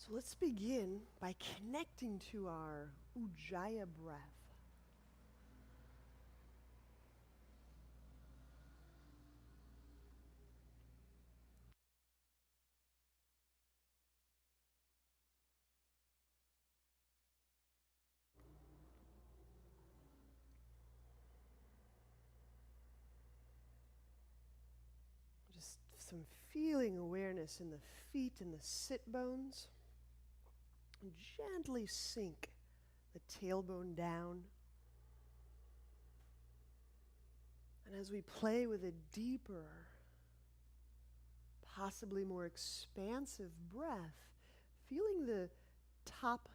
So let's begin by connecting to our Ujjayi breath. Just some feeling awareness in the feet and the sit bones. And gently sink the tailbone down. And as we play with a deeper, possibly more expansive breath, feeling the top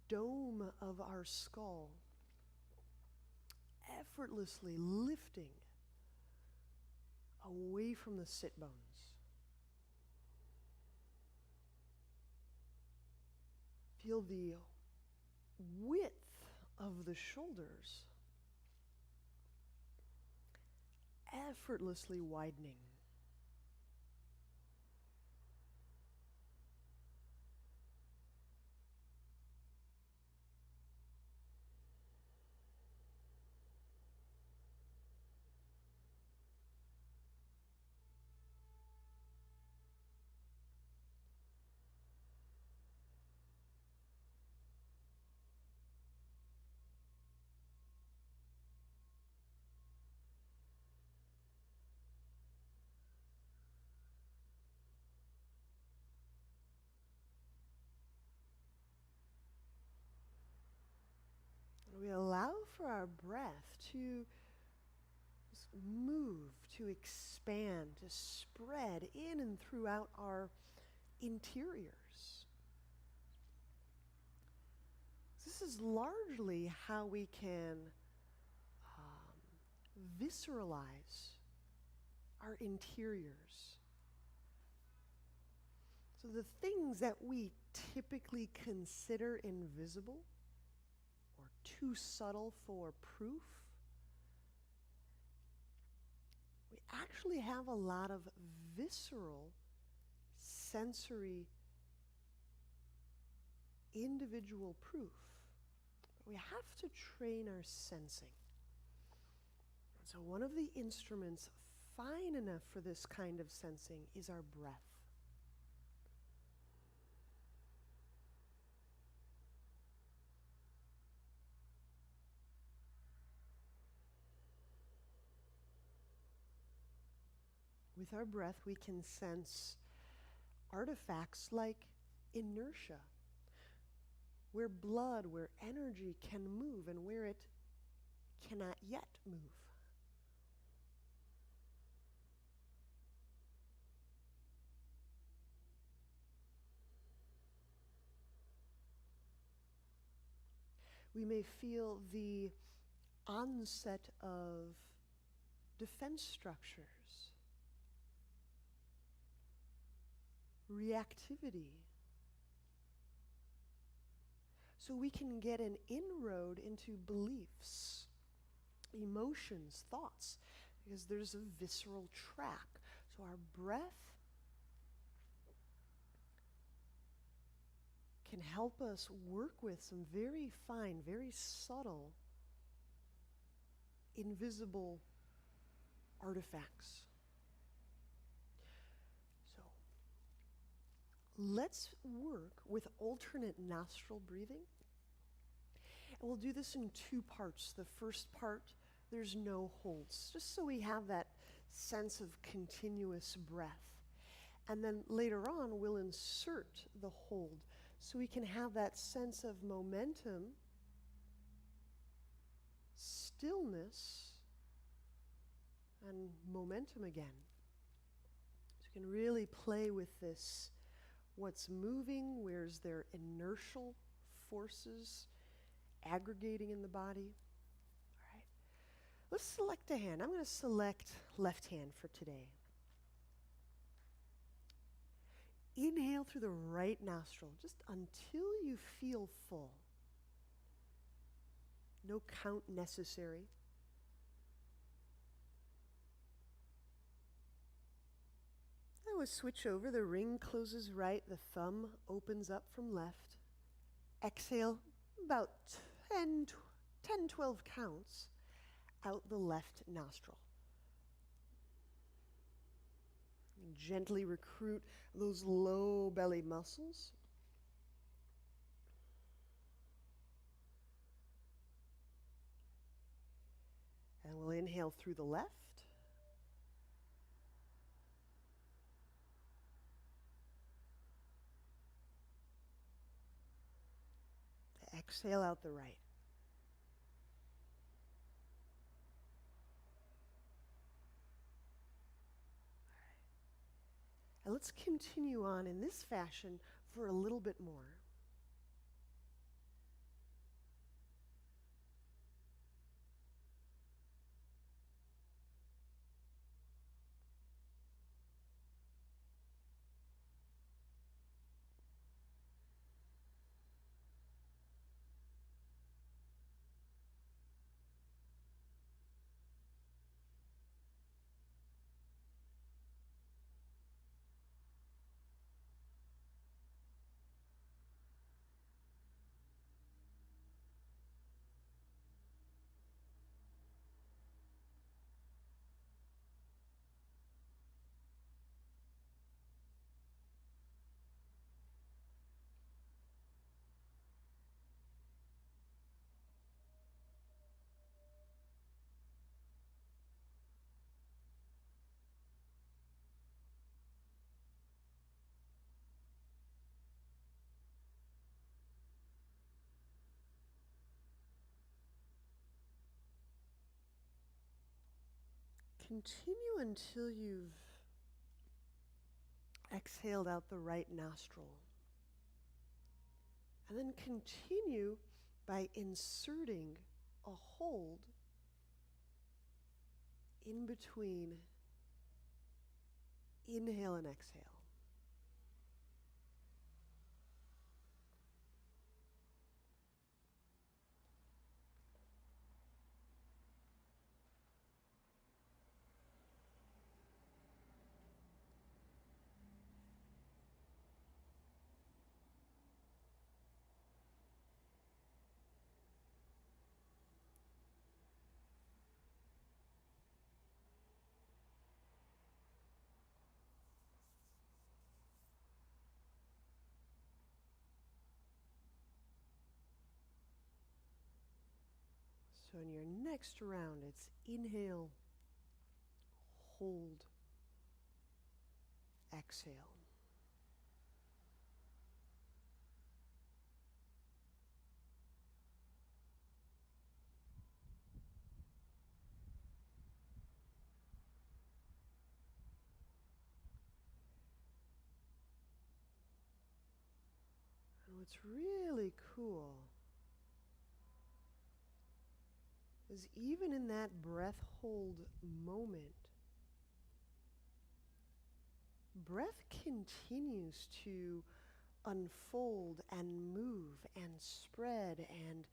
dome of our skull effortlessly lifting away from the sit bones. Feel the width of the shoulders effortlessly widening. We allow for our breath to just move, to expand, to spread in and throughout our interiors. This is largely how we can visceralize our interiors. So the things that we typically consider invisible or too subtle for proof, we actually have a lot of visceral, sensory, individual proof. But we have to train our sensing. And so one of the instruments fine enough for this kind of sensing is our breath. With our breath, we can sense artifacts like inertia, where blood, where energy can move and where it cannot yet move. We may feel the onset of defense structures, reactivity. So we can get an inroad into beliefs, emotions, thoughts, because there's a visceral track. So our breath can help us work with some very fine, very subtle, invisible artifacts. So let's work with alternate nostril breathing. And we'll do this in two parts. The first part, there's no holds, just so we have that sense of continuous breath. And then later on, we'll insert the hold so we can have that sense of momentum, stillness, and momentum again. So you can really play with this. What's moving? Where's there inertial forces aggregating in the body? All right. Let's select a hand. I'm going to select left hand for today. Inhale through the right nostril, just until you feel full. No count necessary. And a switch over. The ring closes right, the thumb opens up from left. Exhale about 12 counts out the left nostril. Gently recruit those low belly muscles. And we'll inhale through the left. Exhale out the right. And let's continue on in this fashion for a little bit more. Continue until you've exhaled out the right nostril. And then continue by inserting a hold in between inhale and exhale. So in your next round, it's inhale, hold, exhale. And what's really cool is even in that breath hold moment, breath continues to unfold and move and spread and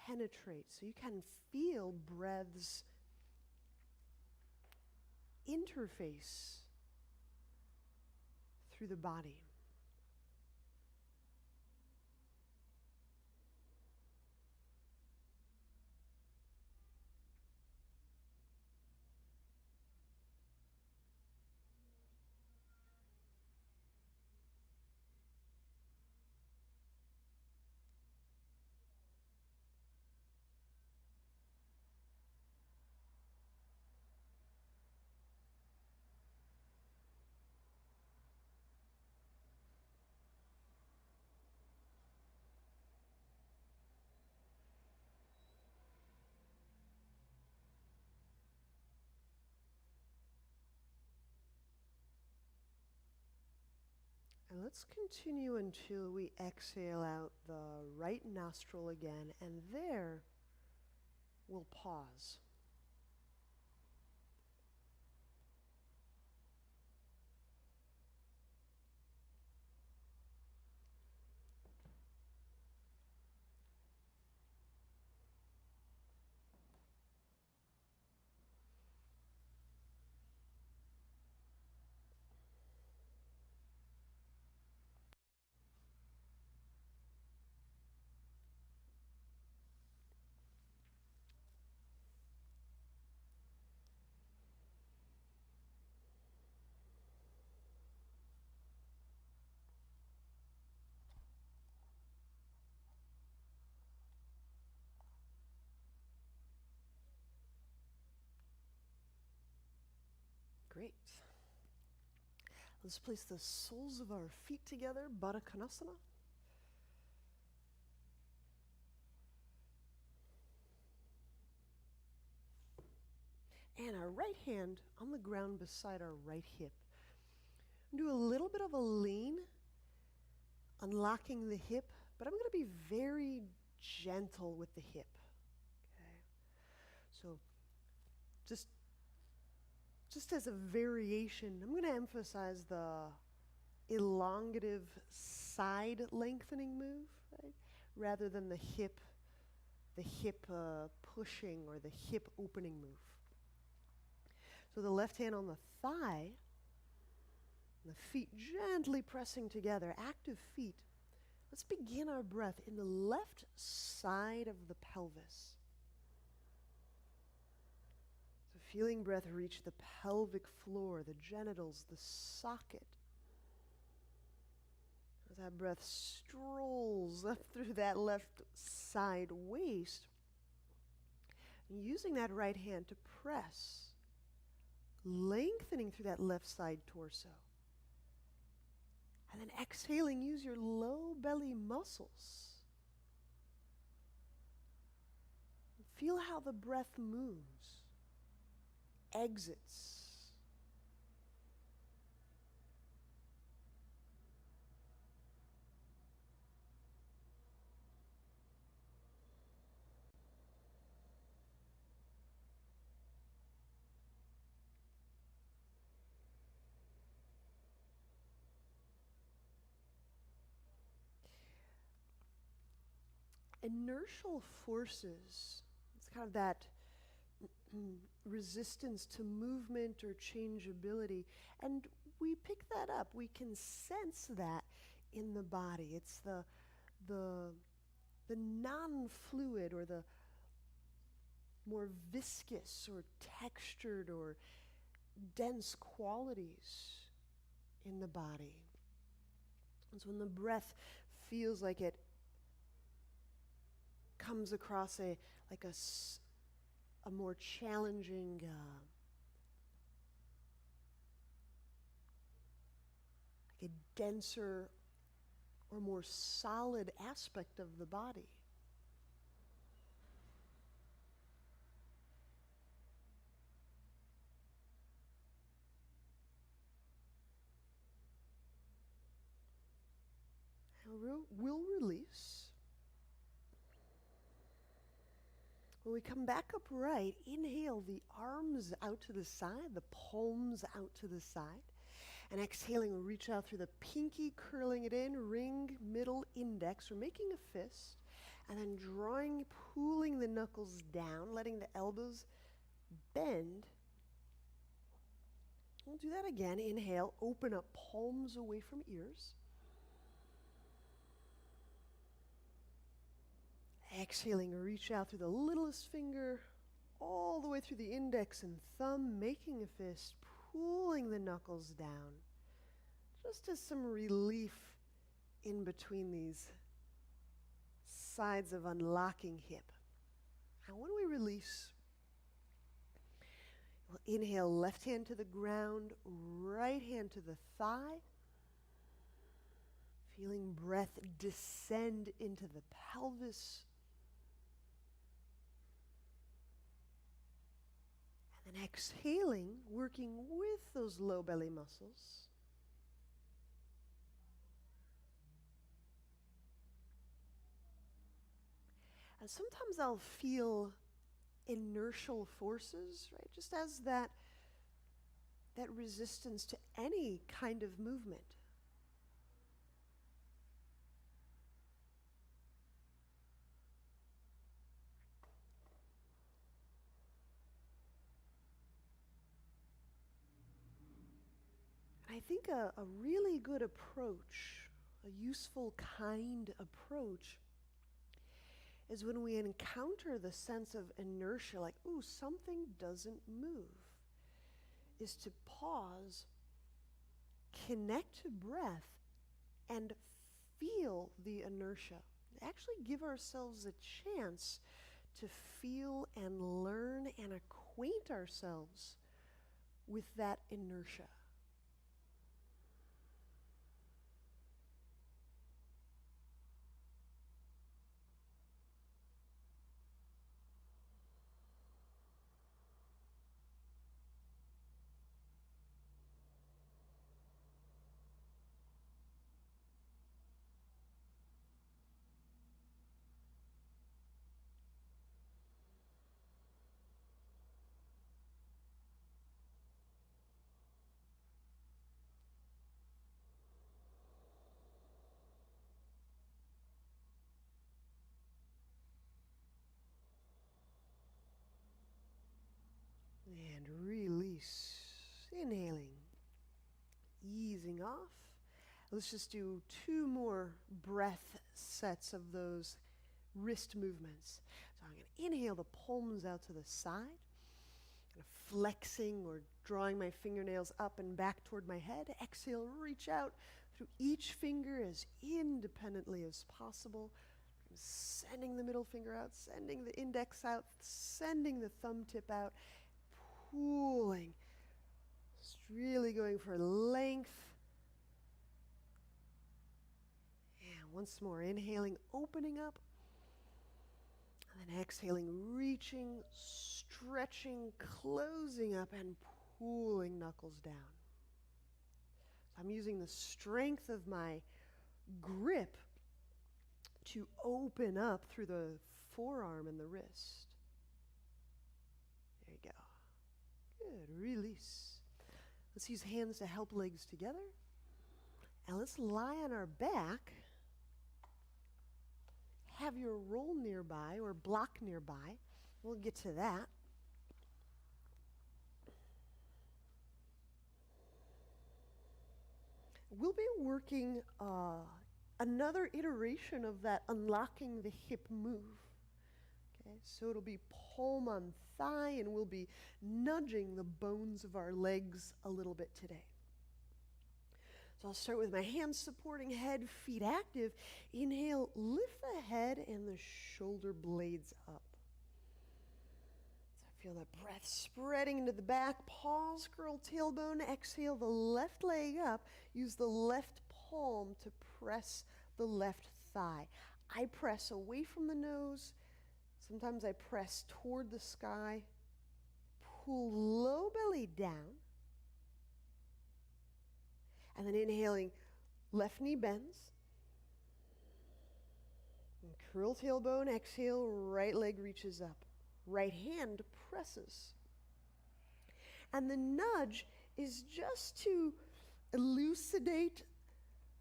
penetrate. So you can feel breath's interface through the body. And let's continue until we exhale out the right nostril again, and there we'll pause. Great. Let's place the soles of our feet together, Baddha Konasana. And our right hand on the ground beside our right hip. Do a little bit of a lean, unlocking the hip, but I'm going to be very gentle with the hip. Okay. So just as a variation, I'm going to emphasize the elongative side lengthening move, right? Rather than the hip pushing or the hip opening move. So the left hand on the thigh, the feet gently pressing together, active feet. Let's begin our breath in the left side of the pelvis. So feeling breath reach the pelvic floor, the genitals, the socket. As that breath strolls up through that left side waist, and using that right hand to press, lengthening through that left side torso. And then exhaling, use your low belly muscles. Feel how the breath moves, exits. Inertial forces, it's kind of that resistance to movement or changeability. And we pick that up. We can sense that in the body. It's the non-fluid or the more viscous or textured or dense qualities in the body. And so when the breath feels like it comes across a more challenging like a denser or more solid aspect of the body. We'll release. When we come back upright, inhale the arms out to the side, the palms out to the side. And exhaling, we'll reach out through the pinky, curling it in, ring, middle, index. We're making a fist. And then drawing, pulling the knuckles down, letting the elbows bend. We'll do that again. Inhale, open up, palms away from ears. Exhaling, reach out through the littlest finger all the way through the index and thumb, making a fist, pulling the knuckles down, just as some relief in between these sides of unlocking hip. And when we release, we'll inhale, left hand to the ground, right hand to the thigh, feeling breath descend into the pelvis. And exhaling, working with those low belly muscles. And sometimes I'll feel inertial forces, right? Just as that resistance to any kind of movement. I think a really good approach, a useful, kind approach, is when we encounter the sense of inertia, like, ooh, something doesn't move, is to pause, connect to breath, and feel the inertia. Actually give ourselves a chance to feel and learn and acquaint ourselves with that inertia. And release. Inhaling. Easing off. Let's just do 2 more breath sets of those wrist movements. So I'm going to inhale the palms out to the side, kind of flexing or drawing my fingernails up and back toward my head. Exhale, reach out through each finger as independently as possible. I'm sending the middle finger out, sending the index out, sending the thumb tip out, pulling. Just really going for length. And once more, inhaling, opening up. And then exhaling, reaching, stretching, closing up, and pulling knuckles down. So I'm using the strength of my grip to open up through the forearm and the wrist. There you go. Good. Release. Let's use hands to help legs together. And let's lie on our back. Have your roll nearby or block nearby. We'll get to that. We'll be working another iteration of that unlocking the hip move. Okay, so it'll be palm on thigh, and we'll be nudging the bones of our legs a little bit today. So I'll start with my hands supporting head, feet active. Inhale, lift the head and the shoulder blades up. So I feel that breath spreading into the back. Pause, curl tailbone. Exhale the left leg up. Use the left palm to press the left thigh. I press away from the nose. Sometimes I press toward the sky. Pull low belly down. And then inhaling, left knee bends. And curl tailbone, exhale, right leg reaches up. Right hand presses. And the nudge is just to elucidate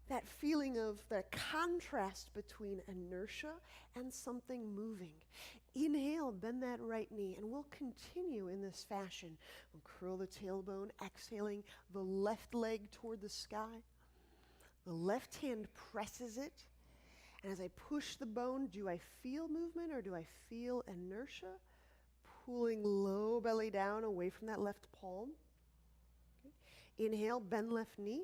that feeling of the contrast between inertia and something moving. Inhale, bend that right knee, and we'll continue in this fashion. We'll curl the tailbone, exhaling the left leg toward the sky. The left hand presses it. And as I push the bone, do I feel movement or do I feel inertia? Pulling low belly down away from that left palm. Okay. Inhale, bend left knee.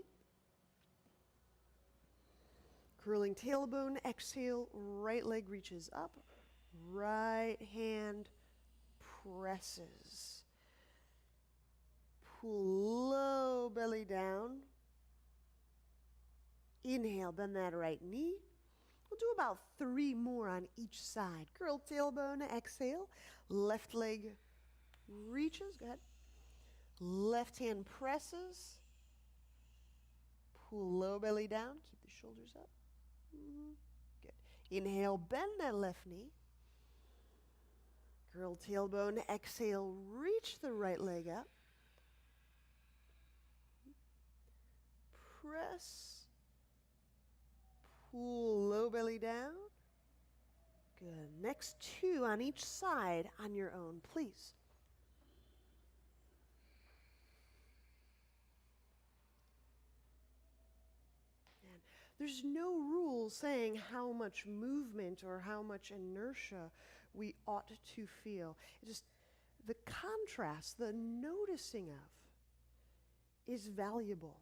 Curling tailbone, exhale, right leg reaches up. Right hand presses. Pull low belly down. Inhale, bend that right knee. We'll do about 3 more on each side. Curl tailbone, exhale. Left leg reaches. Go ahead. Left hand presses. Pull low belly down. Keep the shoulders up. Good. Inhale, bend that left knee. Curl tailbone, exhale, reach the right leg up. Press. Pull low belly down. Good. Next 2 on each side on your own, please. And there's no rule saying how much movement or how much inertia we ought to feel. It's just the contrast, the noticing of is valuable.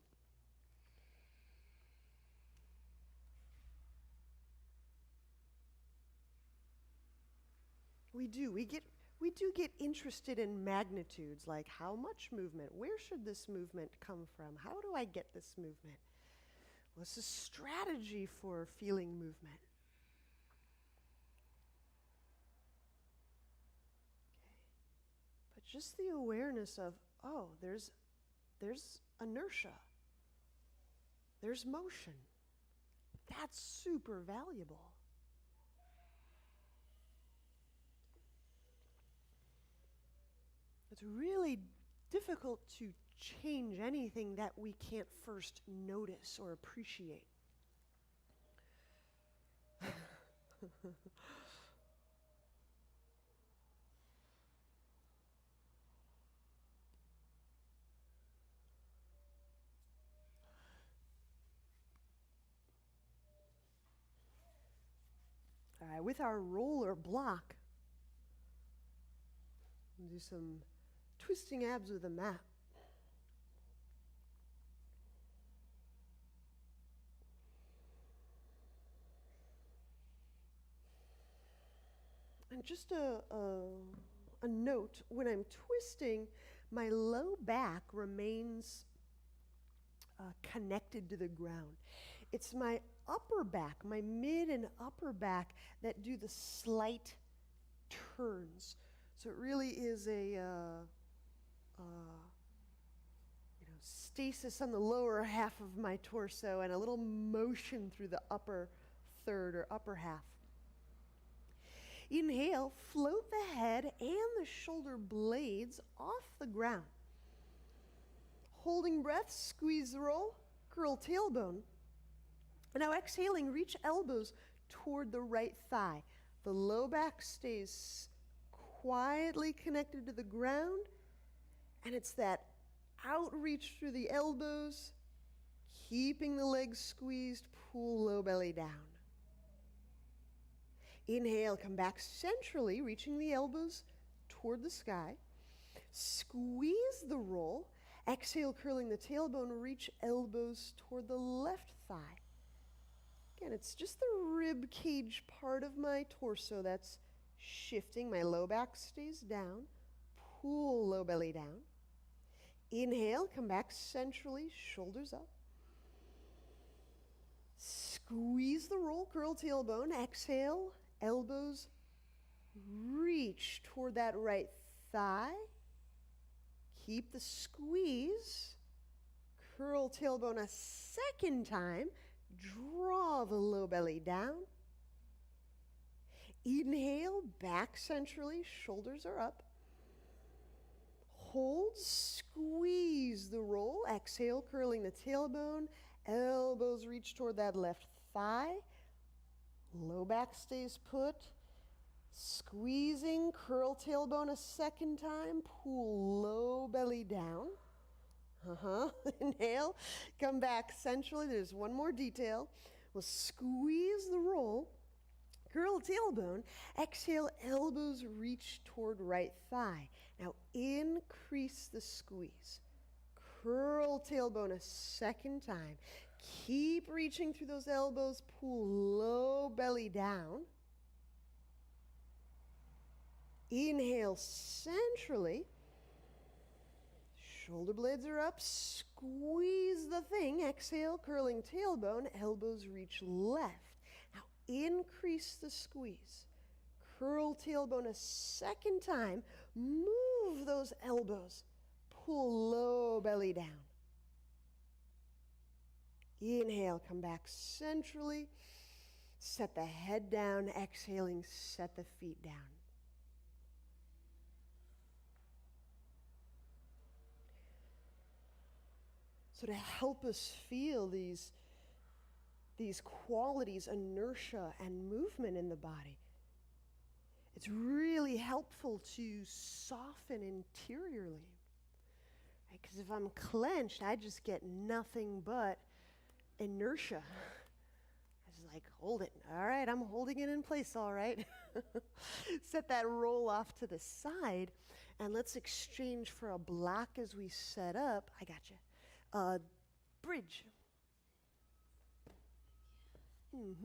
We do. We we do get interested in magnitudes, like how much movement, where should this movement come from, how do I get this movement? What's the strategy for feeling movement? Okay. But just the awareness of, oh, there's inertia, there's motion. That's super valuable. It's really difficult to change anything that we can't first notice or appreciate. All right, with our roller block, we'll do some twisting abs with a mat. And just a note, when I'm twisting, my low back remains connected to the ground. It's my upper back, my mid and upper back, that do the slight turns. So it really is a stasis on the lower half of my torso and a little motion through the upper third or upper half. Inhale, float the head and the shoulder blades off the ground. Holding breath, squeeze the roll, curl tailbone. And now exhaling, reach elbows toward the right thigh. The low back stays quietly connected to the ground, and it's that outreach through the elbows, keeping the legs squeezed, pull low belly down. Inhale, come back centrally, reaching the elbows toward the sky. Squeeze the roll. Exhale, curling the tailbone, reach elbows toward the left thigh. Again, it's just the rib cage part of my torso that's shifting. My low back stays down. Pull low belly down. Inhale, come back centrally, shoulders up. Squeeze the roll, curl tailbone. Exhale, elbows reach toward that right thigh. Keep the squeeze. Curl tailbone a second time. Draw the low belly down. Inhale, back centrally, shoulders are up. Hold, squeeze the roll. Exhale, curling the tailbone. Elbows reach toward that left thigh. Low back stays put. Squeezing, curl tailbone a second time. Pull low belly down. Inhale, come back centrally. There's one more detail. We'll squeeze the roll. Curl tailbone. Exhale, elbows reach toward right thigh. Now increase the squeeze. Curl tailbone a second time. Keep reaching through those elbows. Pull low belly down. Inhale centrally. Shoulder blades are up. Squeeze the thing. Exhale, curling tailbone. Elbows reach left. Now increase the squeeze. Curl tailbone a second time. Move those elbows. Pull low belly down. Inhale, come back centrally. Set the head down. Exhaling, set the feet down. So to help us feel these qualities, inertia and movement in the body, it's really helpful to soften interiorly. Because if I'm clenched, I just get nothing but inertia. I just like, hold it. All right, I'm holding it in place, all right. Set that roll off to the side, and let's exchange for a block as we set up. I got you. Bridge. Cool.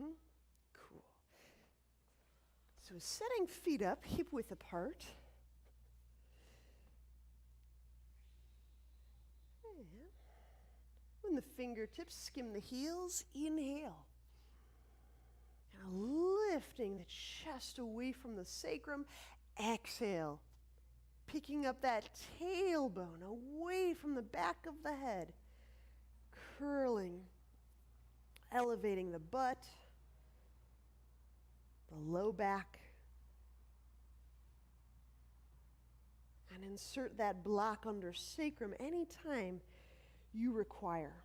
So setting feet up, hip width apart. Open the fingertips, skim the heels, inhale. Now lifting the chest away from the sacrum, exhale. Picking up that tailbone away from the back of the head. Curling, elevating the butt, the low back. And insert that block under sacrum anytime you require.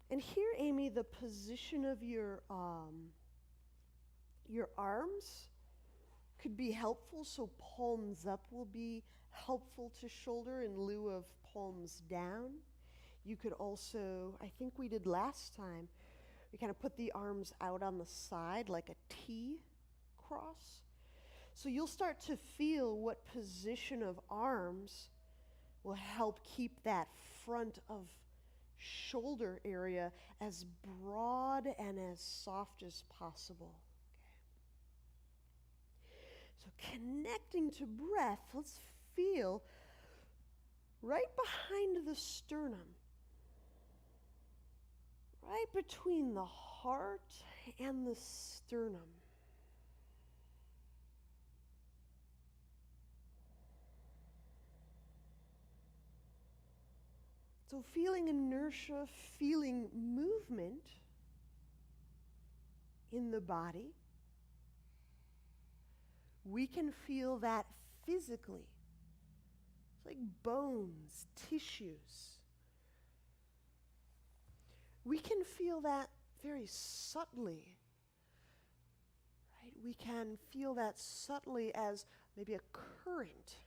And here, Amy, the position of your arms could be helpful. So palms up will be helpful to shoulder in lieu of palms down. You could also, I think we did last time, we kind of put the arms out on the side like a T cross. So you'll start to feel what position of arms will help keep that front of shoulder area as broad and as soft as possible. Okay. So connecting to breath, let's feel right behind the sternum, right between the heart and the sternum. So feeling inertia, feeling movement in the body. We can feel that physically. It's like bones, tissues. We can feel that very subtly. Right? We can feel that subtly as maybe a current.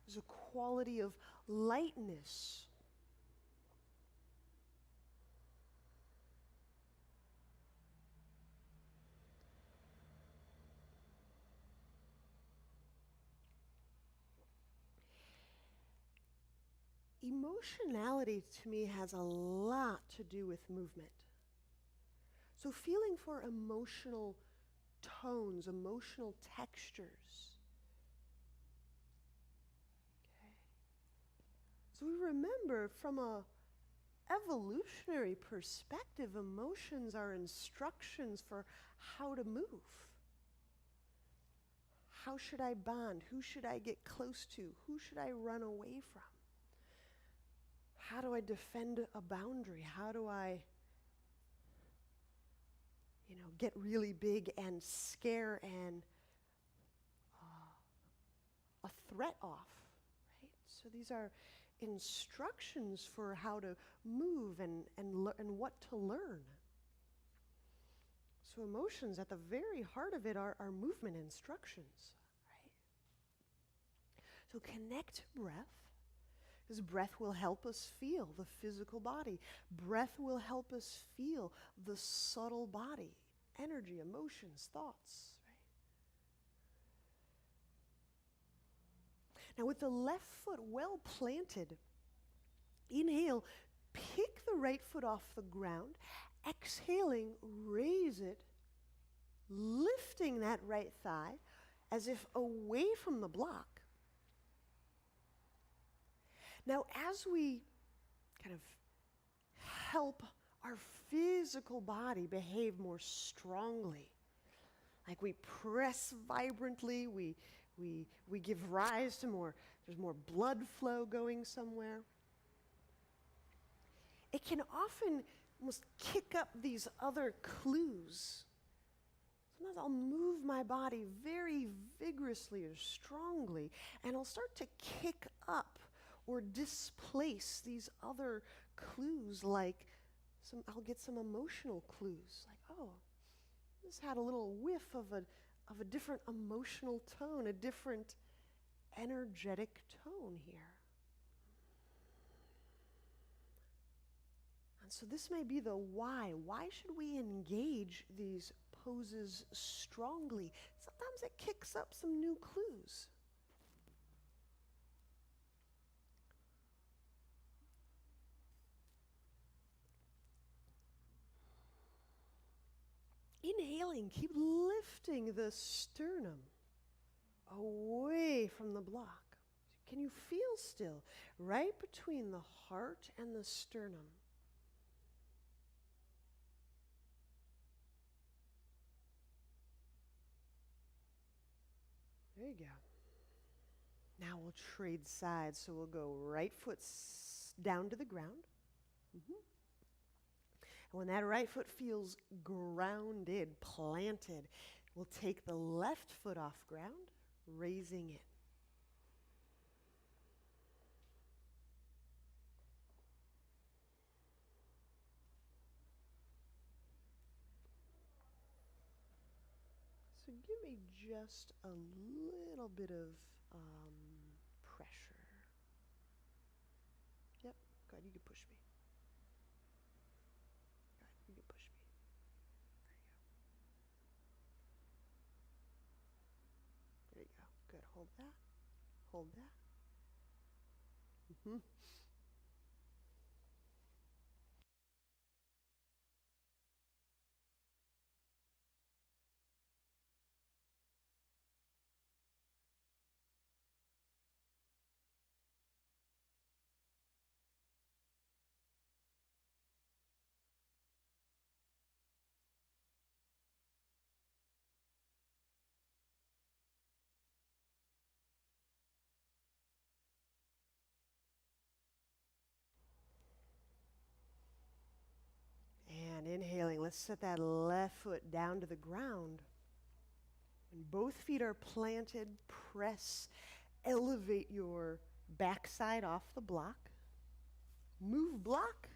There's a quality of lightness. Emotionality to me has a lot to do with movement. So feeling for emotional tones, emotional textures. So we remember from a evolutionary perspective, emotions are instructions for how to move. How should I bond? Who should I get close to? Who should I run away from? How do I defend a boundary? How do I, get really big and scare and a threat off, right? So these are instructions for how to move and what to learn. So emotions at the very heart of it are movement instructions, right? So connect to breath, because breath will help us feel the physical body. Breath will help us feel the subtle body, energy, emotions, thoughts. Now with the left foot well planted, inhale, pick the right foot off the ground. Exhaling, raise it, lifting that right thigh as if away from the block. Now as we kind of help our physical body behave more strongly, like we press vibrantly, we give rise to there's more blood flow going somewhere. It can often almost kick up these other clues. Sometimes I'll move my body very vigorously or strongly, and I'll start to kick up or displace these other clues, like I'll get some emotional clues, like, oh, this had a little whiff of a different emotional tone, a different energetic tone here. And so this may be the why. Why should we engage these poses strongly? Sometimes it kicks up some new clues. Inhaling, keep lifting the sternum away from the block. Can you feel still right between the heart and the sternum? There you go. Now we'll trade sides. So we'll go right foot down to the ground. And when that right foot feels grounded, planted, we'll take the left foot off ground, raising it. So give me just a little bit of pressure. Yep, good, you can push me. Good, you can push me. There you go. Good, hold that. Hold that. And inhaling, let's set that left foot down to the ground. When both feet are planted, press, elevate your backside off the block. Move block.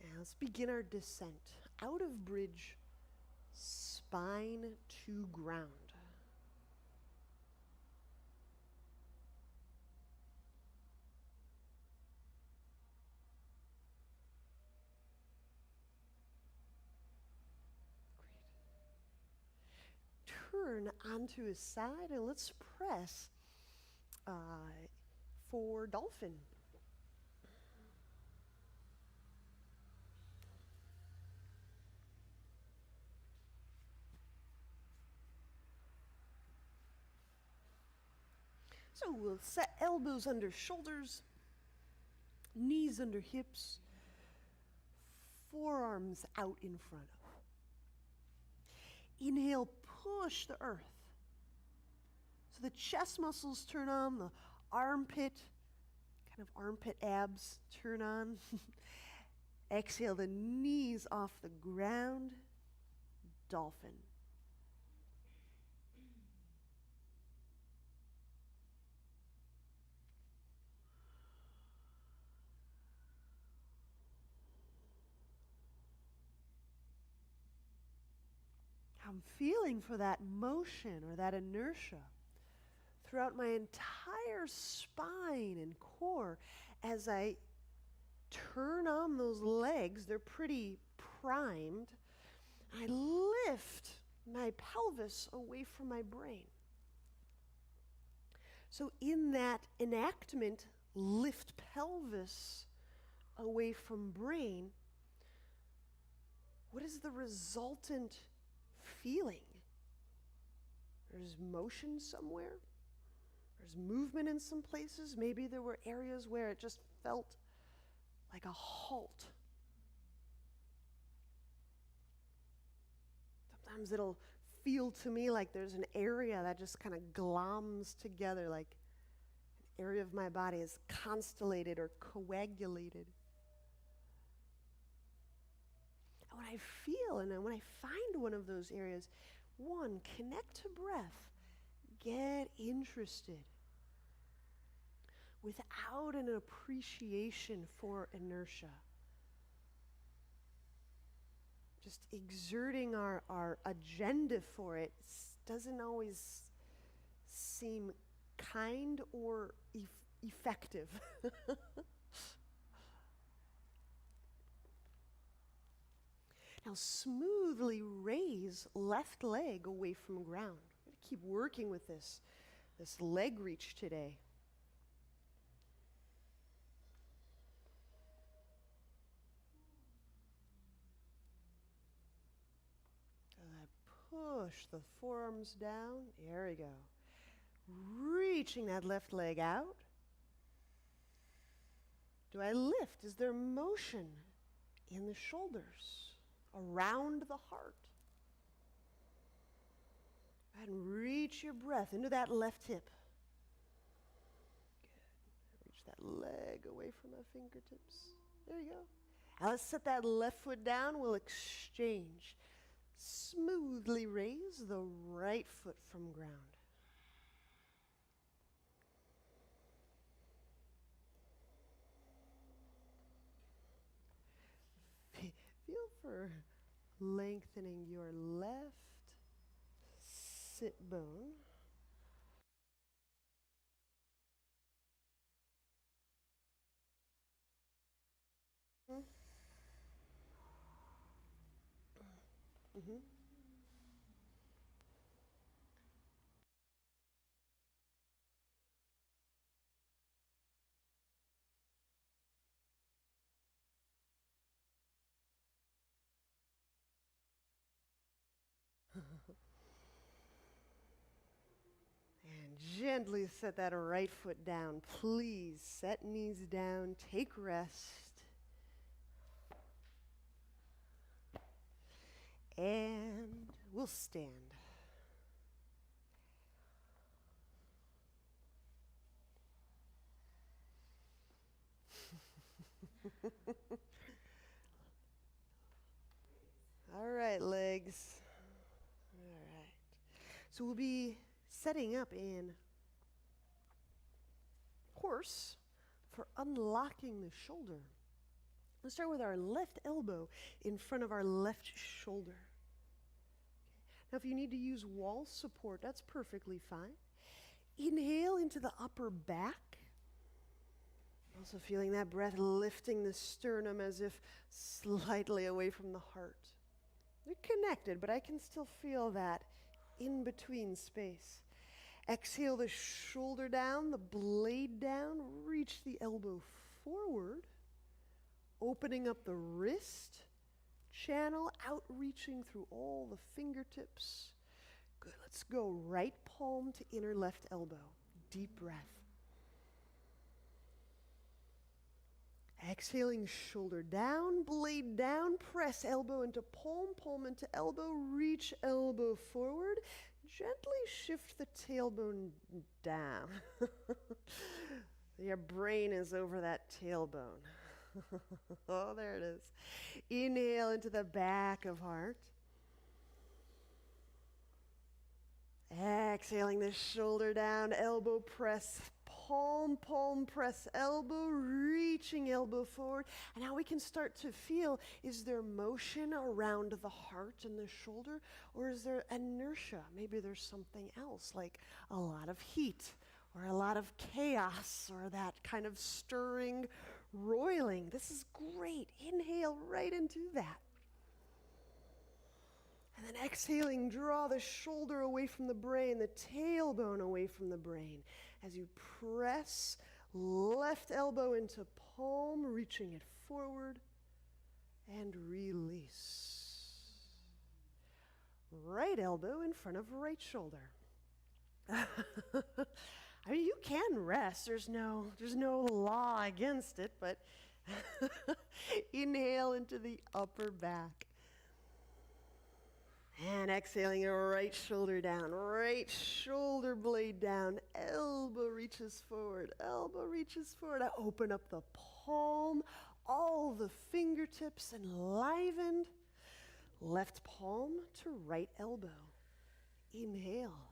And let's begin our descent. Out of bridge, spine to ground. Turn onto his side and let's press for dolphin. So we'll set elbows under shoulders, knees under hips, forearms out in front. Inhale, push the earth. So the chest muscles turn on, the armpit, kind of armpit abs turn on. Exhale, the knees off the ground, dolphin. I'm feeling for that motion or that inertia throughout my entire spine and core as I turn on those legs. They're pretty primed. I lift my pelvis away from my brain. So in that enactment, lift pelvis away from brain, what is the resultant feeling? There's motion somewhere. There's movement in some places. Maybe there were areas where it just felt like a halt. Sometimes it'll feel to me like there's an area that just kind of gloms together, like an area of my body is constellated or coagulated. And when I feel and when I find one of those areas, one, connect to breath. Get interested without an appreciation for inertia. Just exerting our agenda for it doesn't always seem kind or effective. Now smoothly raise left leg away from ground. I'm going to keep working with this leg reach today. push the forearms down. There we go. Reaching that left leg out. Do I lift? Is there motion in the shoulders, around the heart? And reach your breath into that left hip. Good. Reach that leg away from my fingertips. There you go. Now let's set that left foot down. We'll exchange. Smoothly raise the right foot from ground. Feel for lengthening your left sit bone. Mm-hmm. And gently set that right foot down. Please set knees down, take rest. And we'll stand. All right, legs. All right. So we'll be setting up in horse for unlocking the shoulder. Let's start with our left elbow in front of our left shoulder. Okay. Now, if you need to use wall support, that's perfectly fine. Inhale into the upper back. Also feeling that breath lifting the sternum as if slightly away from the heart. They're connected, but I can still feel that in between space. Exhale the shoulder down, the blade down, reach the elbow forward, opening up the wrist, channel, outreaching through all the fingertips. Good, let's go right palm to inner left elbow. Deep breath. Exhaling shoulder down, blade down, press elbow into palm, palm into elbow, reach elbow forward. Gently shift the tailbone down. Your brain is over that tailbone. Oh, there it is. Inhale into the back of heart. Exhaling the shoulder down, elbow press, palm, palm press, elbow, reaching elbow forward. And now we can start to feel, is there motion around the heart and the shoulder, or is there inertia? Maybe there's something else, like a lot of heat, or a lot of chaos, or that kind of stirring, roiling. This is great. Inhale right into that. And then exhaling, draw the shoulder away from the brain, the tailbone away from the brain. As you press left elbow into palm, reaching it forward, and release. Right elbow in front of right shoulder. I mean, you can rest. There's no law against it, but inhale into the upper back. And exhaling your right shoulder down, right shoulder blade down, elbow reaches forward, elbow reaches forward. I open up the palm, all the fingertips enlivened. Left palm to right elbow. Inhale.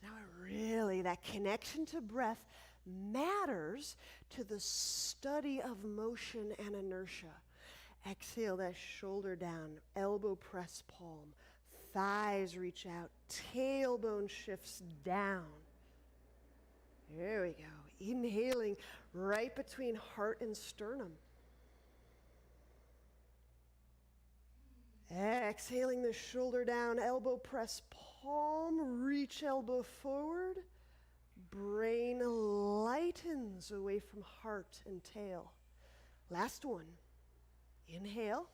Now really, that connection to breath matters to the study of motion and inertia. Exhale that shoulder down, elbow press palm, thighs reach out, tailbone shifts down. There we go. Inhaling right between heart and sternum. Exhaling the shoulder down, elbow press palm, reach elbow forward. Brain lightens away from heart and tail. Last one. Inhale.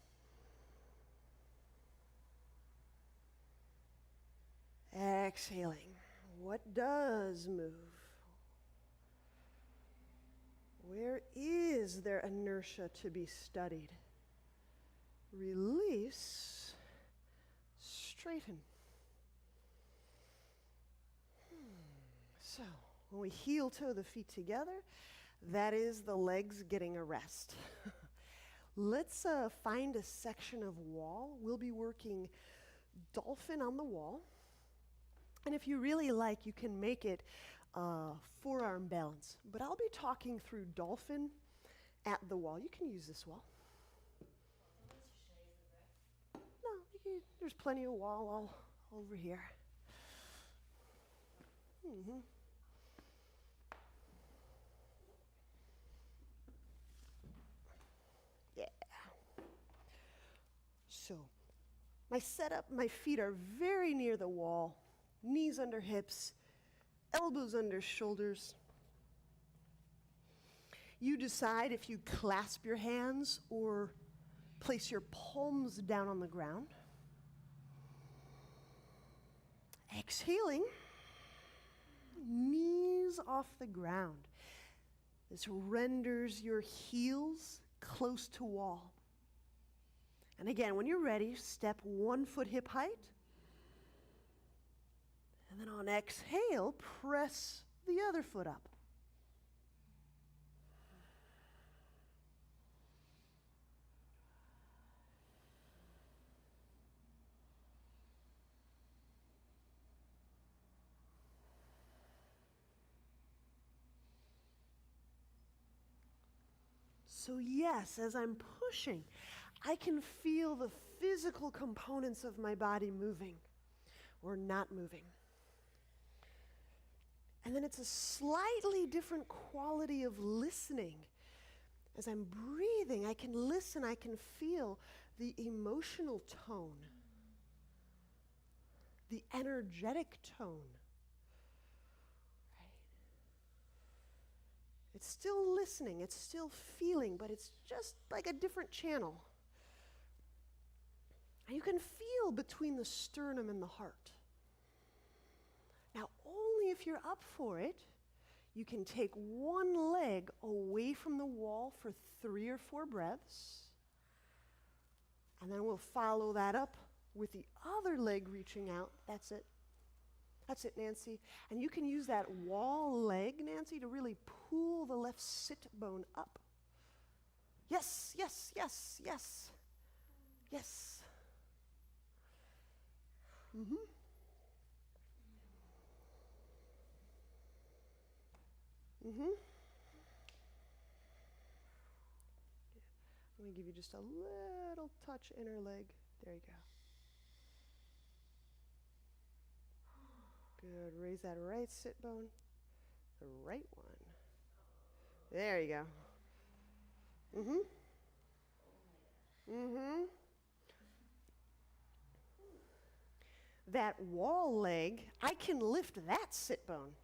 Exhaling. What does move? Where is there inertia to be studied? Release. Straighten. So, when we heel toe the feet together, that is the legs getting a rest. Let's find a section of wall. We'll be working dolphin on the wall. And if you really like, you can make it forearm balance. But I'll be talking through dolphin at the wall. You can use this wall. No, there's plenty of wall all over here. Mm-hmm. Yeah. So, my setup, my feet are very near the wall. Knees under hips, elbows under shoulders. You decide if you clasp your hands or place your palms down on the ground. Exhaling, knees off the ground. This renders your heels close to wall. And again, when you're ready, step 1 foot hip height. And then on exhale, press the other foot up. So yes, as I'm pushing, I can feel the physical components of my body moving or not moving. And then it's a slightly different quality of listening. As I'm breathing, I can listen, I can feel the emotional tone, the energetic tone. It's still listening, it's still feeling, but it's just like a different channel. And you can feel between the sternum and the heart. Now, only if you're up for it, you can take one leg away from the wall for 3 or 4 breaths. And then we'll follow that up with the other leg reaching out. That's it. That's it, Nancy. And you can use that wall leg, Nancy, to really pull the left sit bone up. Yes, yes, yes, yes. Yes. Mm-hmm. Mm-hmm. Let me give you just a little touch inner leg. There you go. Good. Raise that right sit bone. The right one. There you go. Mm-hmm. Mm-hmm. That wall leg, I can lift that sit bone.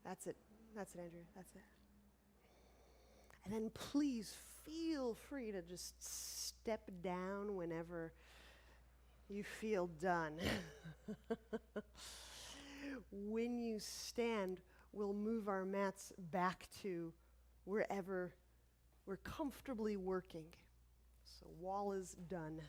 That's it. That's it, Andrew. That's it. And then please feel free to just step down whenever you feel done. When you stand, we'll move our mats back to wherever we're comfortably working. So wall is done.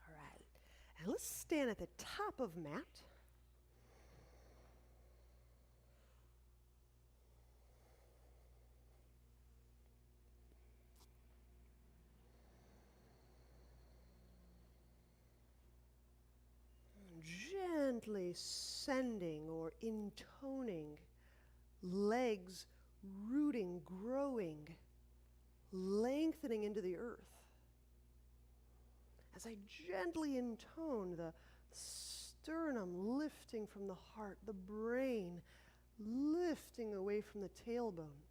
All right. And let's stand at the top of mat. Gently sending or intoning, legs rooting, growing, lengthening into the earth. As I gently intone, the sternum lifting from the heart, the brain lifting away from the tailbone.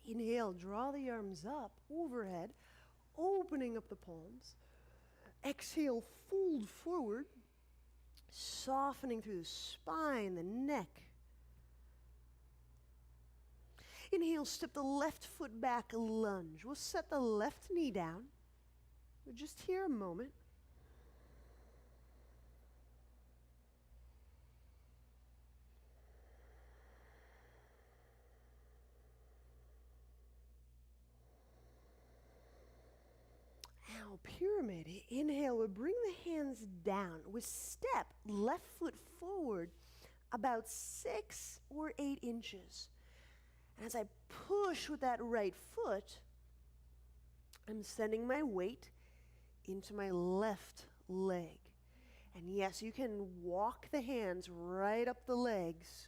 Inhale, draw the arms up overhead, opening up the palms. Exhale, fold forward, softening through the spine, the neck. Inhale, step the left foot back, lunge. We'll set the left knee down. We're just here a moment. Now, pyramid. Inhale, we'll bring the hands down. We step left foot forward about 6 or 8 inches. And as I push with that right foot, I'm sending my weight into my left leg. And yes, you can walk the hands right up the legs.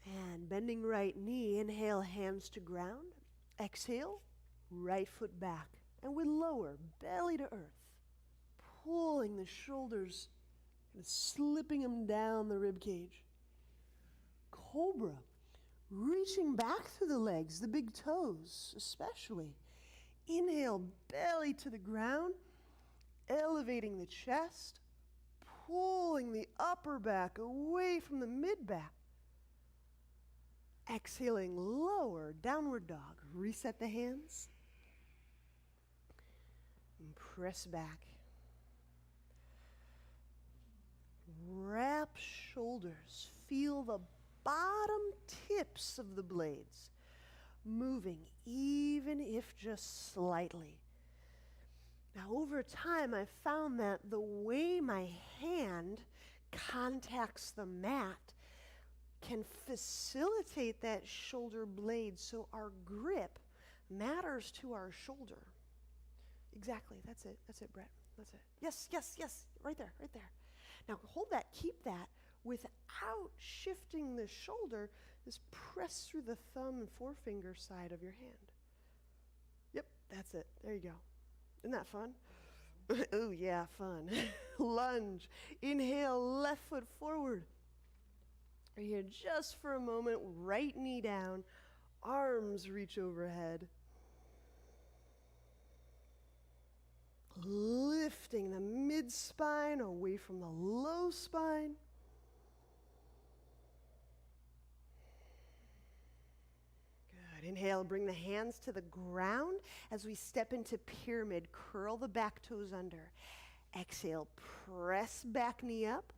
And bending right knee, inhale, hands to ground. Exhale, right foot back. And we lower, belly to earth. Pulling the shoulders and slipping them down the rib cage. Cobra, reaching back through the legs, the big toes especially. Inhale, belly to the ground, elevating the chest, pulling the upper back away from the mid back. Exhaling, lower, downward dog. Reset the hands. And press back. Wrap shoulders. Feel the bottom tips of the blades moving, even if just slightly. Now, over time, I've found that the way my hand contacts the mat can facilitate that shoulder blade so our grip matters to our shoulder. Exactly, that's it, Brett, that's it. Yes, yes, yes, right there. Now hold that, keep that without shifting the shoulder. Just press through the thumb and forefinger side of your hand. Yep, that's it, there you go. Isn't that fun? Oh yeah, fun. Lunge, inhale, left foot forward. We're here just for a moment, right knee down, arms reach overhead. Lifting the mid-spine away from the low spine. Good, inhale, bring the hands to the ground as we step into pyramid, curl the back toes under. Exhale, press back knee up.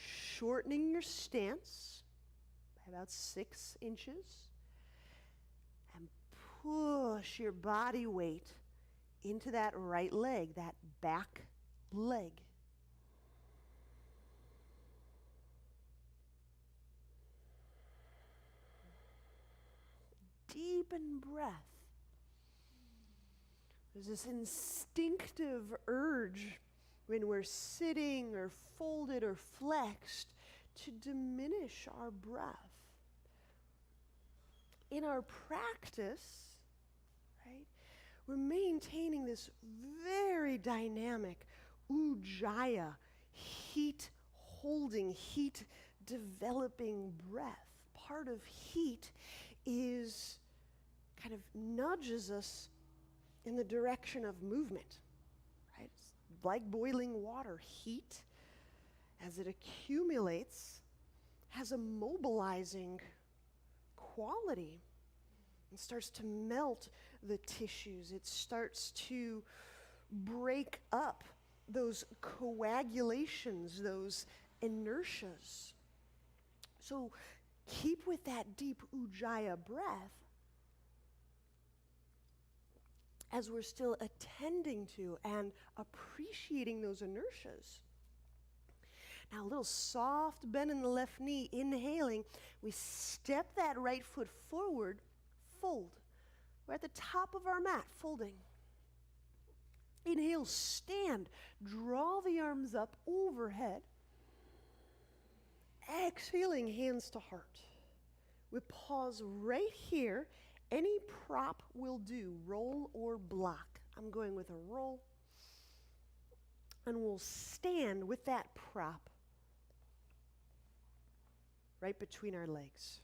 Shortening your stance by about 6 inches. And push your body weight into that right leg, that back leg. Deepen breath. There's this instinctive urge when we're sitting or folded or flexed to diminish our breath. In our practice, right, we're maintaining this very dynamic ujjayi, heat holding, heat developing breath. Part of heat is kind of nudges us in the direction of movement, right? It's like boiling water. Heat, as it accumulates, has a mobilizing quality. It starts to melt the tissues. It starts to break up those coagulations, those inertias. So keep with that deep ujjayi breath as we're still attending to and appreciating those inertias. Now, a little soft bend in the left knee, inhaling. We step that right foot forward, fold. We're at the top of our mat, folding. Inhale, stand. Draw the arms up overhead. Exhaling, hands to heart. We pause right here. Any prop will do, roll or block. I'm going with a roll. And we'll stand with that prop right between our legs.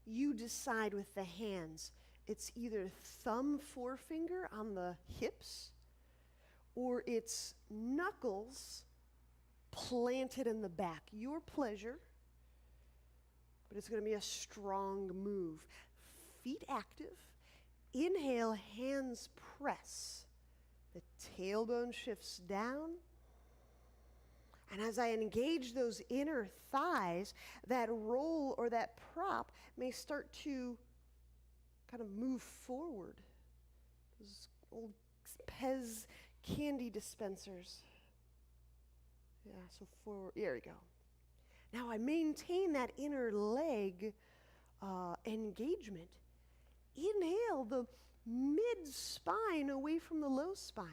You decide with the hands. It's either thumb, forefinger on the hips, or it's knuckles planted in the back. Your pleasure, but it's going to be a strong move. Feet active. Inhale, hands press. The tailbone shifts down. And as I engage those inner thighs, that roll or that prop may start to kind of move forward. Those old Pez candy dispensers. Yeah, so forward. There we go. Now I maintain that inner leg engagement. Inhale the mid-spine away from the low spine.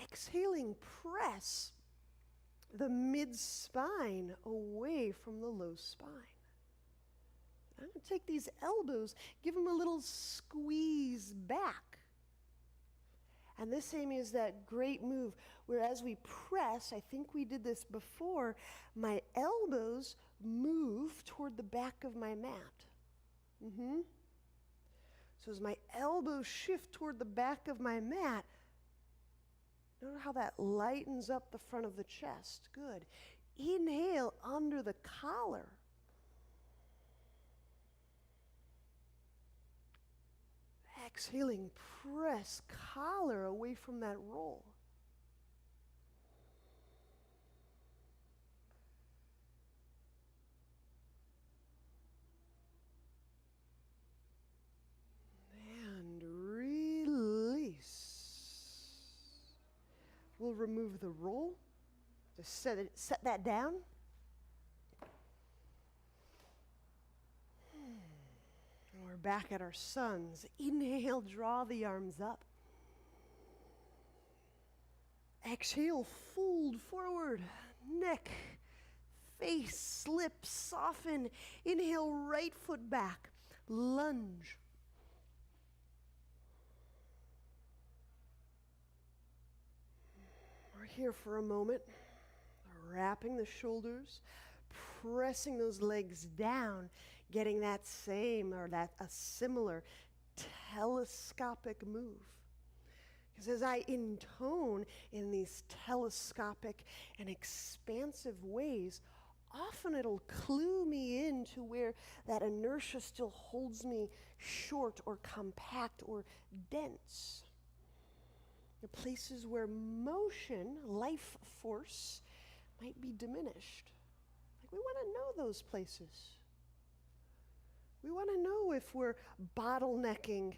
Exhaling, press the mid-spine away from the low spine. I'm going to take these elbows, give them a little squeeze back. And this, Amy, is that great move where as we press, I think we did this before, my elbows move toward the back of my mat. So as my elbows shift toward the back of my mat, notice how that lightens up the front of the chest. Good. Inhale under the collar. Exhaling, press collar away from that roll. And release. We'll remove the roll. Just set that down. We're back at our suns. Inhale, draw the arms up. Exhale, fold forward. Neck, face, slip, soften. Inhale, right foot back. Lunge. We're here for a moment. Wrapping the shoulders, pressing those legs down, getting that same or that a similar telescopic move. Because as I intone in these telescopic and expansive ways, often it'll clue me into where that inertia still holds me short or compact or dense. The places where motion, life force, might be diminished. Like we want to know those places. We want to know if we're bottlenecking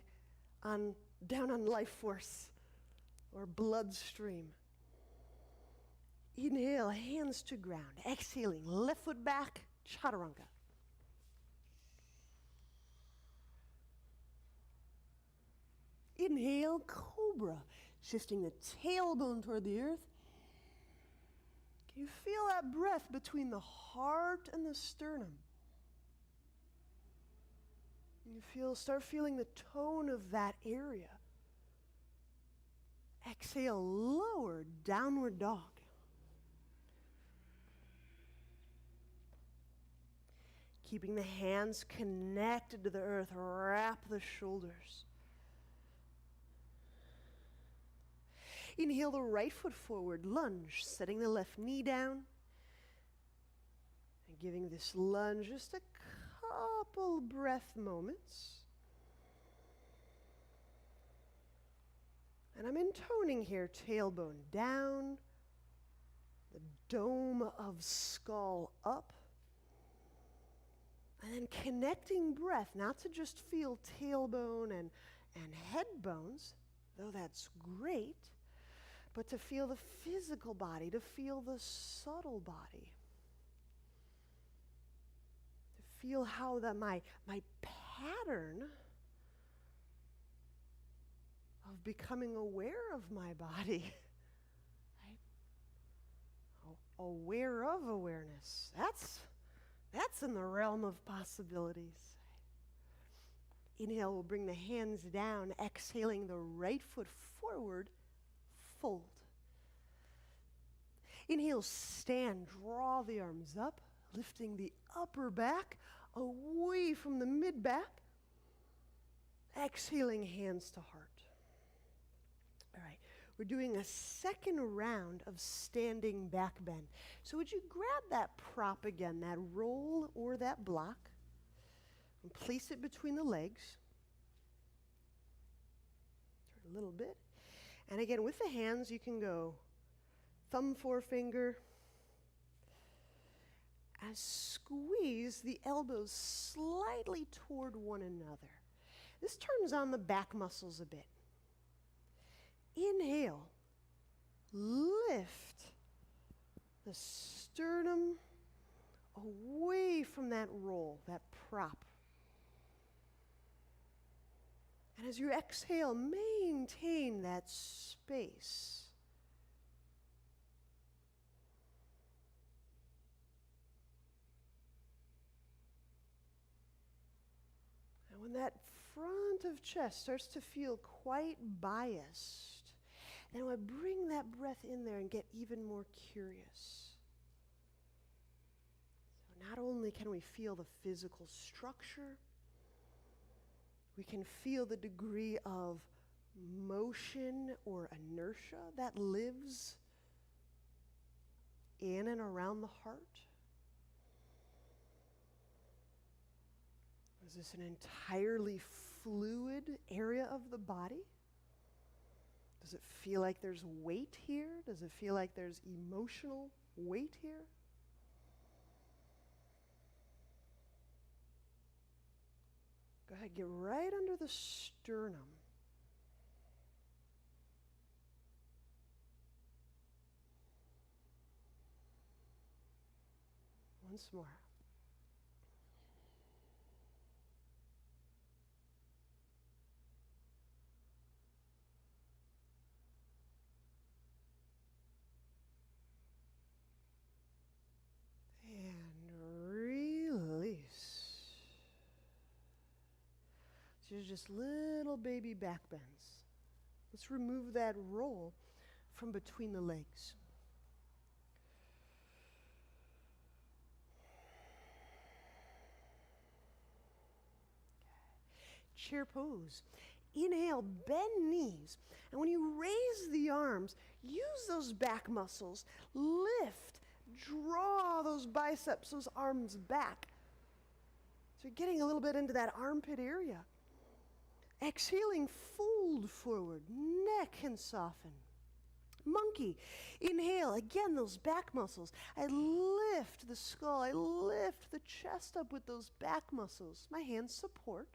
down on life force or bloodstream. Inhale, hands to ground. Exhaling, left foot back, chaturanga. Inhale, cobra, shifting the tailbone toward the earth. Can you feel that breath between the heart and the sternum? You start feeling the tone of that area. Exhale, lower, downward dog. Keeping the hands connected to the earth, wrap the shoulders. Inhale the right foot forward, lunge, setting the left knee down. And giving this lunge just a couple breath moments. And I'm intoning here, tailbone down, the dome of skull up. And then connecting breath, not to just feel tailbone and head bones, though that's great, but to feel the physical body, to feel the subtle body. feel how my pattern of becoming aware of my body, right? Aware of awareness. That's in the realm of possibilities. Inhale, we'll bring the hands down, exhaling the right foot forward, fold. Inhale, stand, draw the arms up, lifting the upper back away from the mid-back. Exhaling, hands to heart. All right, we're doing a second round of standing back bend. So would you grab that prop again, that roll or that block, and place it between the legs. Turn a little bit. And again, with the hands, you can go thumb, forefinger. And squeeze the elbows slightly toward one another. This turns on the back muscles a bit. Inhale, lift the sternum away from that roll, that prop. And as you exhale, maintain that space. And when that front of chest starts to feel quite biased, then I bring that breath in there and get even more curious. So not only can we feel the physical structure, we can feel the degree of motion or inertia that lives in and around the heart. Is this an entirely fluid area of the body? Does it feel like there's weight here? Does it feel like there's emotional weight here? Go ahead, get right under the sternum. Once more. Just little baby back bends. Let's remove that roll from between the legs. Chair pose. Inhale, bend knees. And when you raise the arms, use those back muscles. Lift, draw those biceps, those arms back. So you're getting a little bit into that armpit area. Exhaling, fold forward, neck can soften. Monkey, inhale, again those back muscles. I lift the skull, I lift the chest up with those back muscles. My hands support.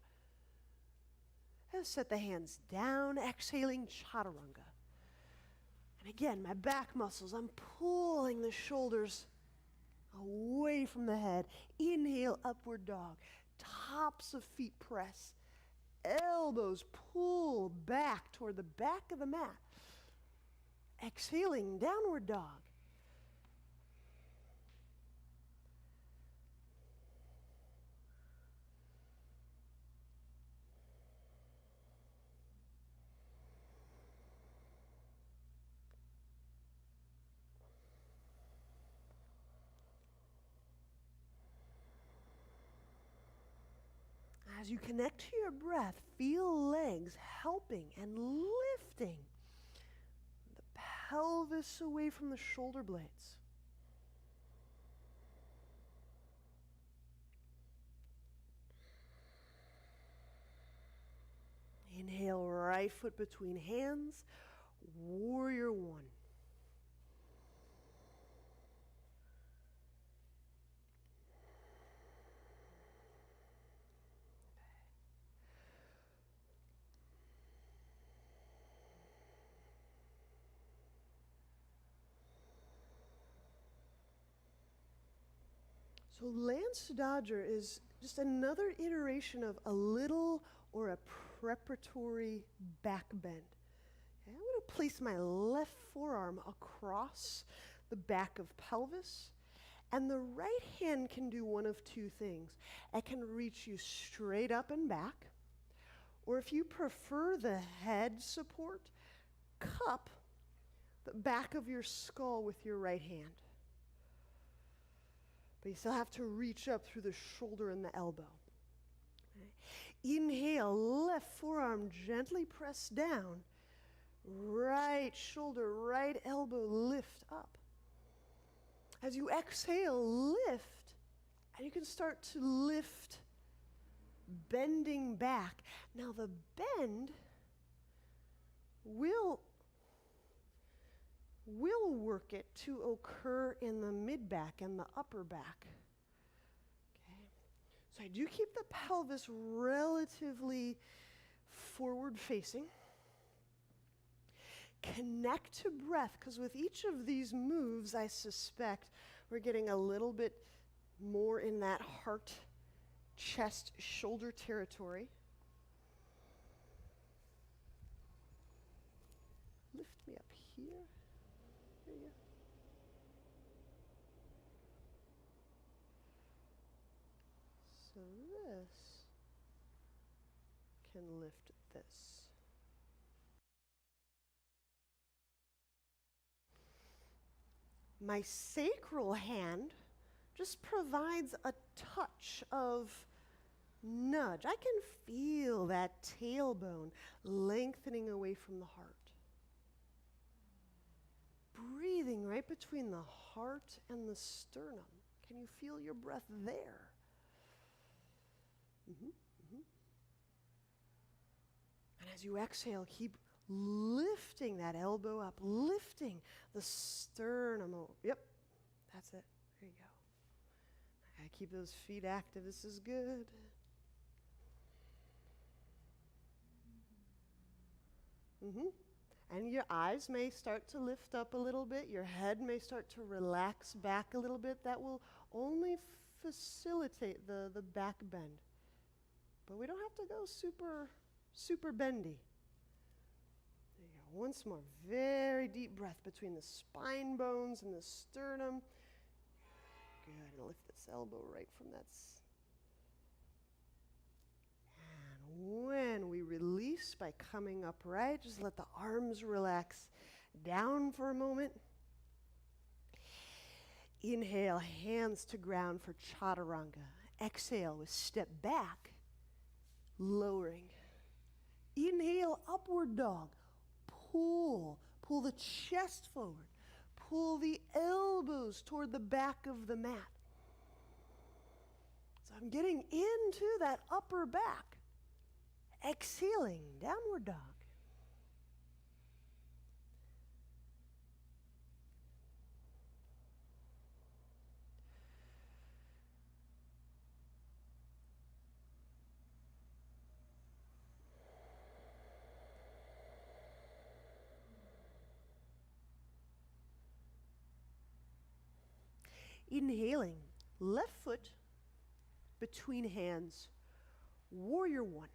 I set the hands down, exhaling, chaturanga. And again, my back muscles, I'm pulling the shoulders away from the head. Inhale, upward dog. Tops of feet press. Elbows pull back toward the back of the mat. Exhaling, downward dog. As you connect to your breath, feel legs helping and lifting the pelvis away from the shoulder blades. Inhale, right foot between hands, warrior one. So Lance Dodger is Just another iteration of a little or a preparatory back bend. Okay, I'm going to place my left forearm across the back of pelvis, and the right hand can do one of two things. It can reach you straight up and back, or if you prefer the head support, cup the back of your skull with your right hand. But you still have to reach up through the shoulder and the elbow. Okay. Inhale, left forearm gently press down. Right shoulder, right elbow lift up. As you exhale, lift, and you can start to lift, bending back. Now the bend will work it to occur in the mid-back and the upper back. Okay. So I do keep the pelvis relatively forward-facing. Connect to breath, because with each of these moves, I suspect we're getting a little bit more in that heart, chest, shoulder territory. Lift me up here. There you go. So this can lift this. My sacral hand just provides a touch of nudge. I can feel that tailbone lengthening away from the heart. Breathing right between the heart and the sternum. Can you feel your breath there? And as you exhale, keep lifting that elbow up, lifting the sternum. Yep, that's it. There you go. I keep those feet active. This is good. And your eyes may start to lift up a little bit. Your head may start to relax back a little bit. That will only facilitate the back bend. But we don't have to go super bendy. There you go. Once more, very deep breath between the spine bones and the sternum. Good, and lift this elbow right from that. And when we release by coming upright, just let the arms relax down for a moment. Inhale, hands to ground for chaturanga. Exhale with step back, lowering. Inhale, upward dog. Pull the chest forward. Pull the elbows toward the back of the mat. So I'm getting into that upper back. Exhaling, downward dog. Inhaling, left foot between hands, warrior one.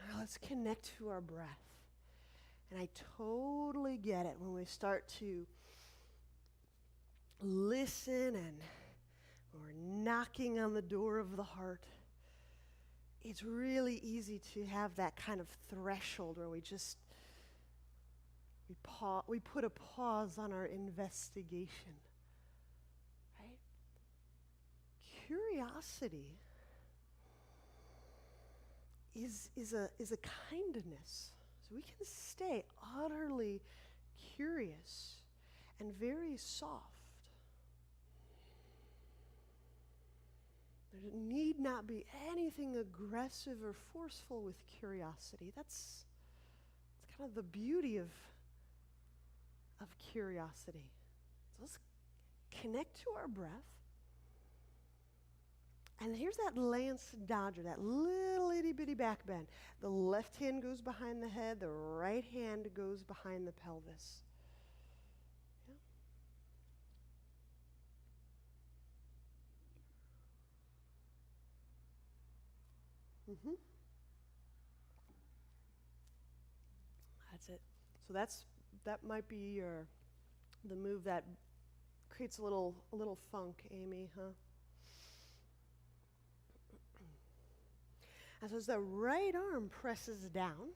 Now let's connect to our breath. And I totally get it when we start to listen and we're knocking on the door of the heart. It's really easy to have that kind of threshold where we put a pause on our investigation, right? Curiosity is a kindness. So we can stay utterly curious and very soft. There need not be anything aggressive or forceful with curiosity. That's kind of the beauty of curiosity. So let's connect to our breath. And here's that lance dodger, that little itty bitty back bend. The left hand goes behind the head, the right hand goes behind the pelvis. Yeah. That's it. So that might be the move that creates a little funk, Amy, huh? And so as the right arm presses down,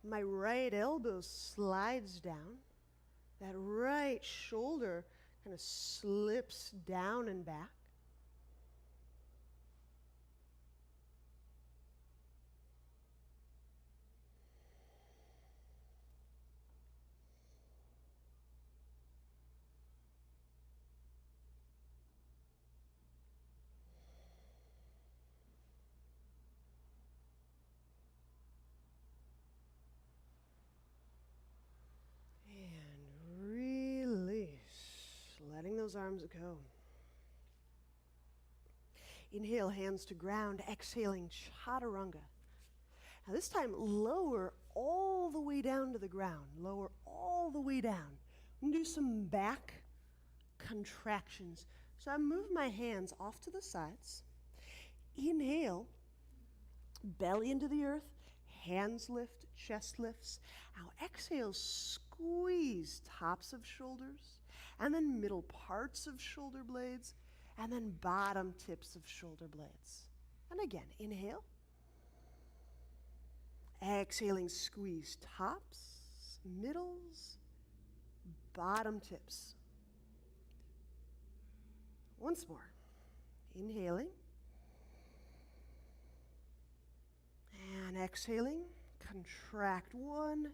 my right elbow slides down, that right shoulder kind of slips down and back. Letting those arms go. Inhale, hands to ground. Exhaling, chaturanga. Now this time, lower all the way down to the ground. Lower all the way down. I'm going to do some back contractions. So I move my hands off to the sides. Inhale, belly into the earth. Hands lift, chest lifts. Now exhale, squeeze tops of shoulders. And then middle parts of shoulder blades, and then bottom tips of shoulder blades. And again, inhale. Exhaling, squeeze tops, middles, bottom tips. Once more. Inhaling. And exhaling, contract 1,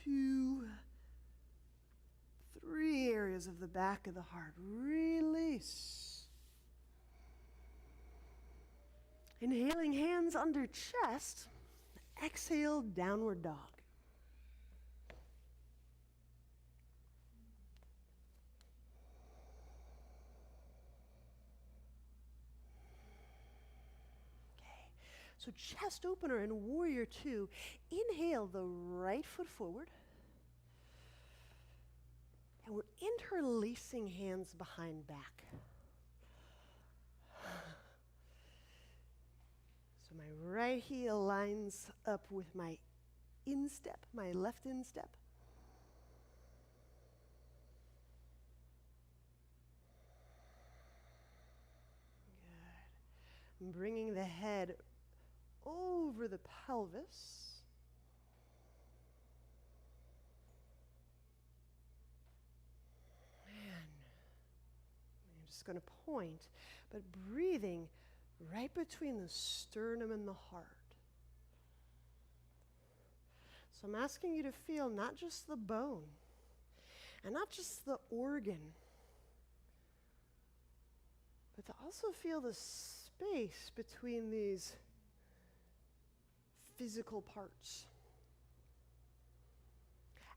2, 3 areas of the back of the heart. Release. Inhaling, hands under chest. Exhale, downward dog. Okay, so chest opener in Warrior 2. Inhale the right foot forward. And we're interlacing hands behind back. So my right heel lines up with my instep, my left instep. Good. I'm bringing the head over the pelvis. Just going to point, but breathing right between the sternum and the heart. So I'm asking you to feel not just the bone and not just the organ, but to also feel the space between these physical parts.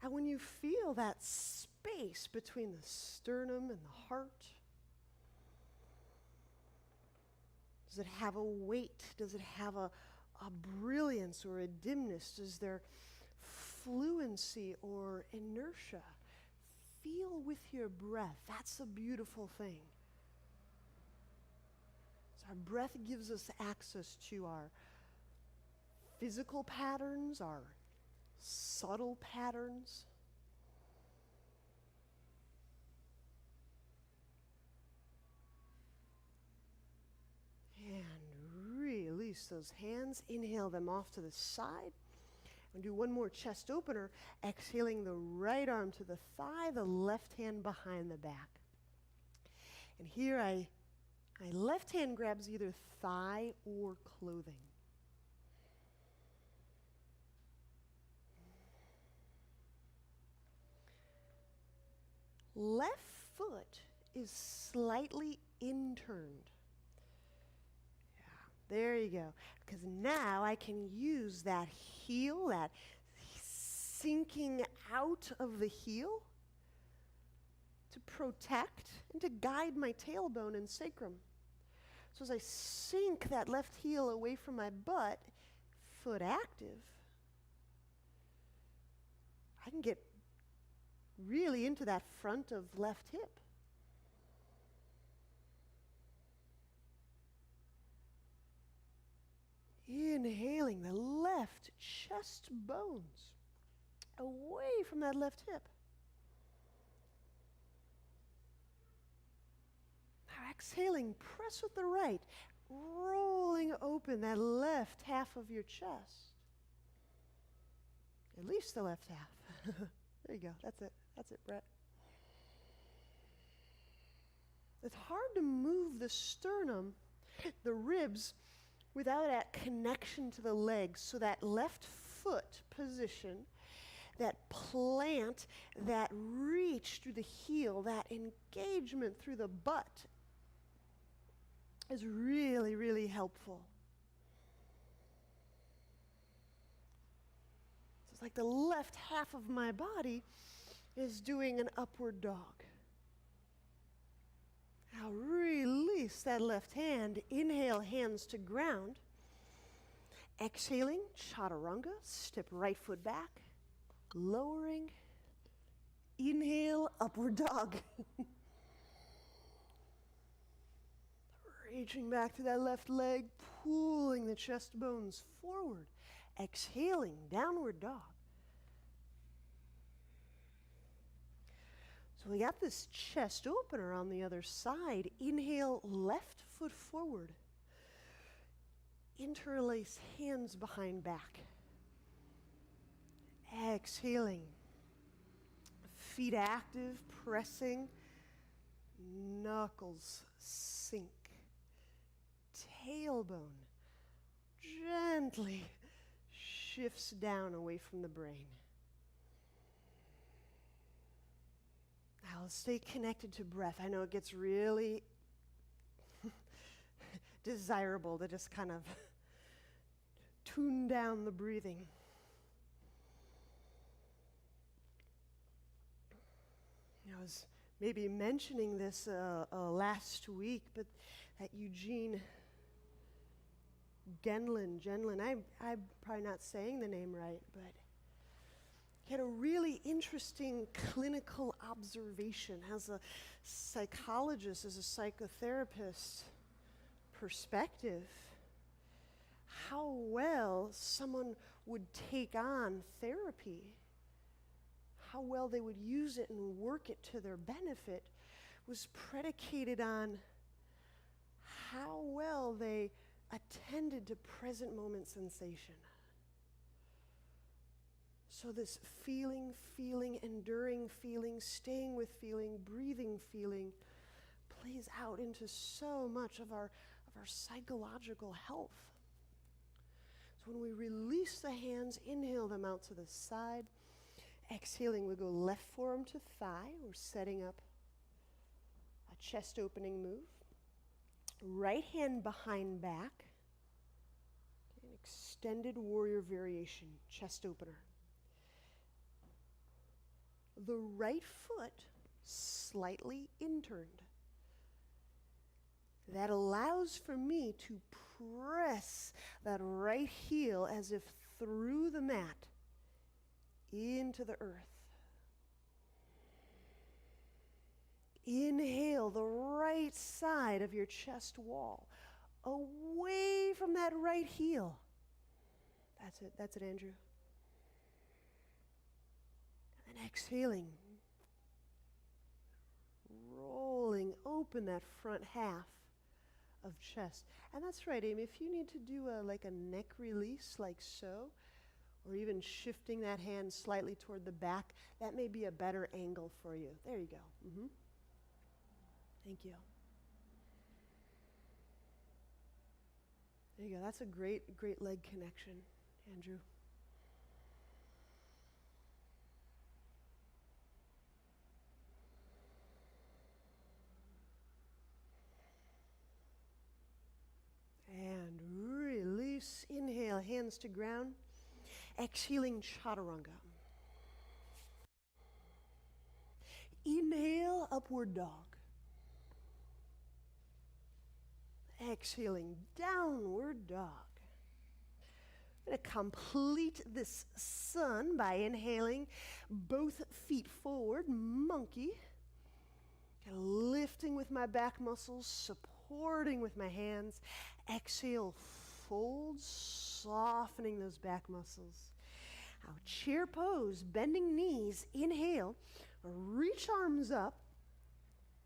And when you feel that space between the sternum and the heart, does it have a weight? Does it have a brilliance or a dimness? Is there fluency or inertia? Feel with your breath. That's a beautiful thing. So our breath gives us access to our physical patterns, our subtle patterns. And release those hands. Inhale them off to the side. And do one more chest opener. Exhaling the right arm to the thigh, the left hand behind the back. And here my left hand grabs either thigh or clothing. Left foot is slightly inturned. There you go. Because now I can use that heel, that sinking out of the heel, to protect and to guide my tailbone and sacrum. So as I sink that left heel away from my butt, foot active, I can get really into that front of left hip. Inhaling the left chest bones away from that left hip. Now exhaling, press with the right, rolling open that left half of your chest. At least the left half. There you go. That's it. That's it, Brett. It's hard to move the sternum, the ribs, without that connection to the legs. So that left foot position, that plant, that reach through the heel, that engagement through the butt is really, really helpful. So it's like the left half of my body is doing an upward dog. Now release that left hand. Inhale, hands to ground. Exhaling, chaturanga, step right foot back. Lowering. Inhale, upward dog. Reaching back to that left leg, pulling the chest bones forward. Exhaling, downward dog. So we got this chest opener on the other side. Inhale, left foot forward. Interlace hands behind back. Exhaling. Feet active, pressing. Knuckles sink. Tailbone gently shifts down away from the brain. Now stay connected to breath. I know it gets really desirable to just kind of tune down the breathing. I was maybe mentioning this last week, but that Eugene Genlin, I'm probably not saying the name right, but he had a really interesting clinical observation as a psychologist, as a psychotherapist perspective, how well someone would take on therapy, how well they would use it and work it to their benefit was predicated on how well they attended to present moment sensation. So this feeling, enduring feeling, staying with feeling, breathing feeling plays out into so much of our psychological health. So when we release the hands, inhale them out to the side. Exhaling, we go left forearm to thigh. We're setting up a chest opening move. Right hand behind back. An extended warrior variation, chest opener. The right foot slightly inturned. That allows for me to press that right heel as if through the mat into the earth. Inhale the right side of your chest wall away from that right heel. That's it, Andrew. And then exhaling, rolling open that front half of chest. And that's right, Amy, if you need to do like a neck release like so, or even shifting that hand slightly toward the back, that may be a better angle for you. There you go. Mm-hmm. Thank you. There you go. That's a great leg connection, Andrew. And release. Inhale, hands to ground. Exhaling, chaturanga. Inhale, upward dog. Exhaling, downward dog. I'm going to complete this sun by inhaling both feet forward, monkey. Lifting with my back muscles, supporting with my hands. Exhale, fold, softening those back muscles. Now, chair pose, bending knees. Inhale, reach arms up.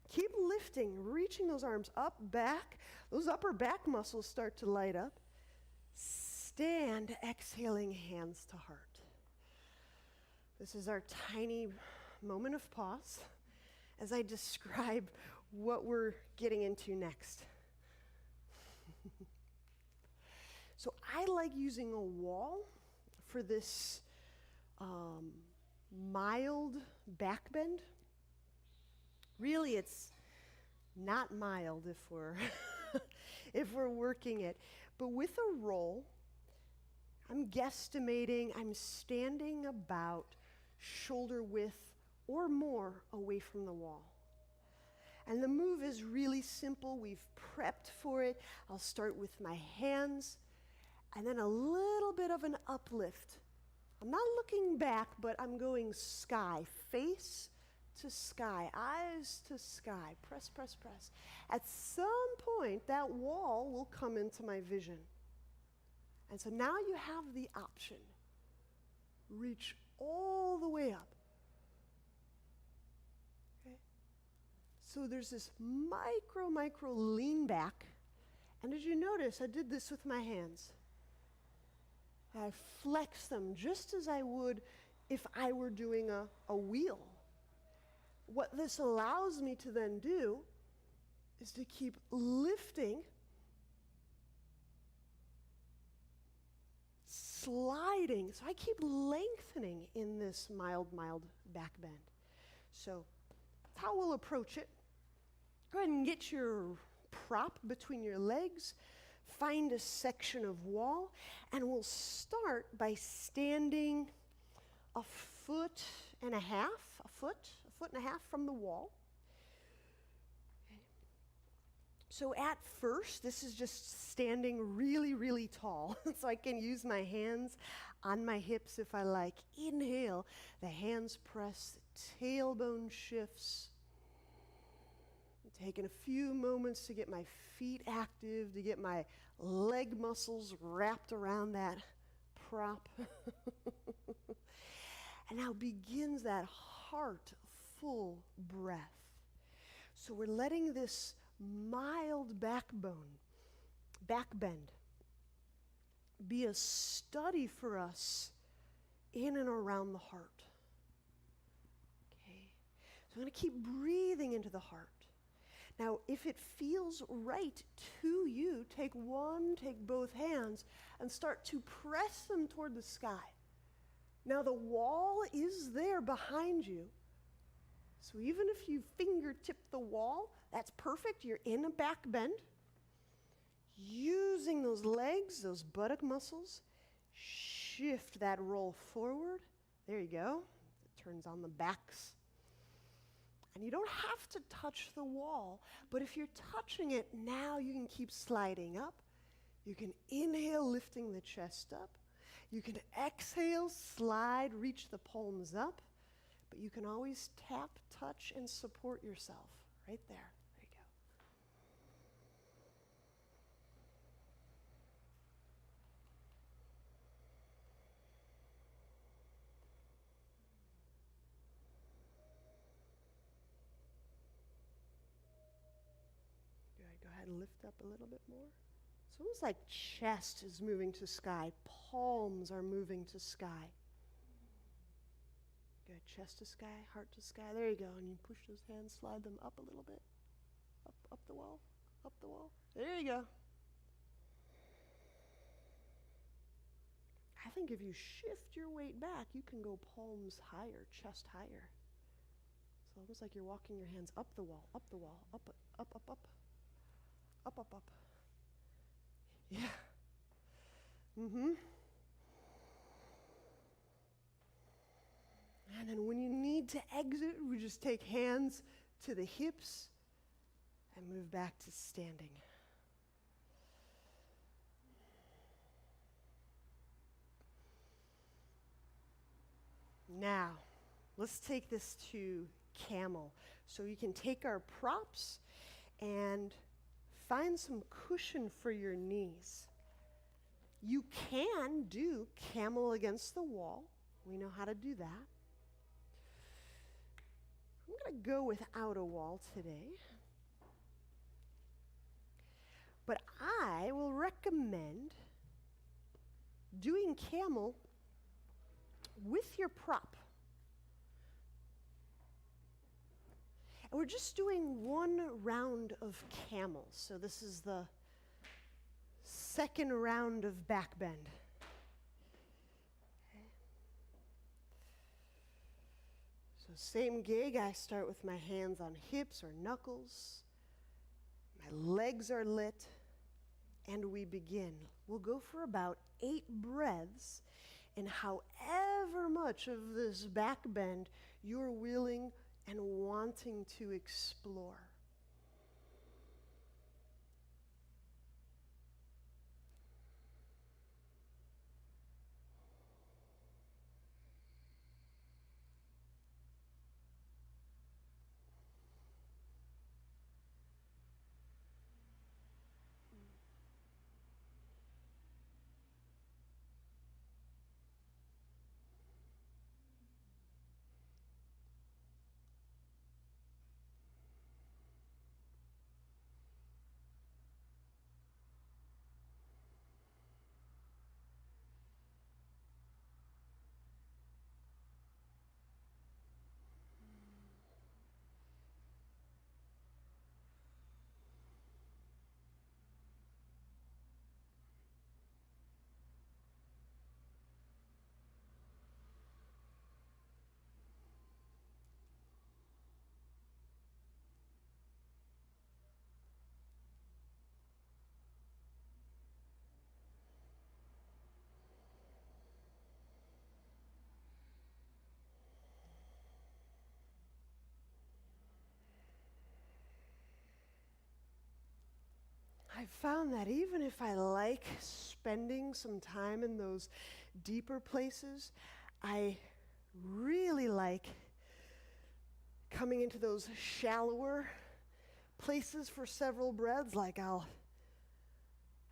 Keep lifting, reaching those arms up, back. Those upper back muscles start to light up. Stand, exhaling, hands to heart. This is our tiny moment of pause as I describe what we're getting into next. So I like using a wall for this mild back bend. Really, it's not mild if we're if we're working it. But with a roll, I'm guesstimating I'm standing about shoulder width or more away from the wall. And the move is really simple. We've prepped for it. I'll start with my hands and then a little bit of an uplift. I'm not looking back, but I'm going sky, face to sky, eyes to sky. Press, press, press. At some point, that wall will come into my vision. And so now you have the option. Reach all the way up. Okay? So there's this micro lean back. And did you notice I did this with my hands? I flex them just as I would if I were doing a wheel. What this allows me to then do is to keep lifting, sliding. So I keep lengthening in this mild back bend. So that's how we'll approach it. Go ahead and get your prop between your legs. Find a section of wall, and we'll start by standing a foot and a half from the wall. Okay. So at first, this is just standing really tall, so I can use my hands on my hips if I like. Inhale, the hands press, tailbone shifts. I'm taking a few moments to get my feet active, to get my leg muscles wrapped around that prop. And now begins that heartful breath. So we're letting this mild back bend, be a study for us in and around the heart. Okay, so I'm going to keep breathing into the heart. Now, if it feels right to you, take both hands, and start to press them toward the sky. Now, the wall is there behind you. So even if you fingertip the wall, that's perfect. You're in a back bend. Using those legs, those buttock muscles, shift that roll forward. There you go. It turns on the backs. And you don't have to touch the wall, but if you're touching it, now you can keep sliding up. You can inhale, lifting the chest up. You can exhale, slide, reach the palms up. But you can always tap, touch, and support yourself right there. There you go. Good. Go ahead and lift up a little bit more. It's almost like chest is moving to sky. Palms are moving to sky. Good. Chest to sky, heart to sky. There you go. And you push those hands, slide them up a little bit. Up the wall. Up the wall. There you go. I think if you shift your weight back, you can go palms higher, chest higher. It's almost like you're walking your hands up the wall, up the wall, up. Yeah. And then when you need need to exit, we just take hands to the hips and move back to standing. Now, let's take this to Camel. So you can take our props and find some cushion for your knees. You can do Camel against the wall. We know how to do that. I'm going to go without a wall today. But I will recommend doing Camel with your prop. And we're just doing one round of Camel. So this is the second round of Backbend. So same gig, I start with my hands on hips or knuckles. My legs are lit, and we begin. We'll go for about 8 breaths, and however much of this back bend you're willing and wanting to explore. I found that even if I like spending some time in those deeper places, I really like coming into those shallower places for several breaths. Like I'll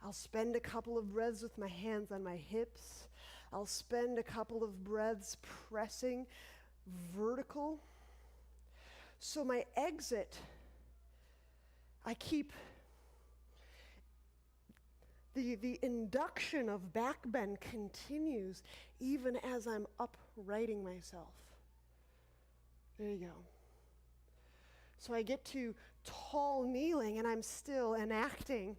spend a couple of breaths with my hands on my hips. I'll spend a couple of breaths pressing vertical. So my exit, I keep the induction of backbend continues even as I'm uprighting myself. There you go. So I get to tall kneeling and I'm still enacting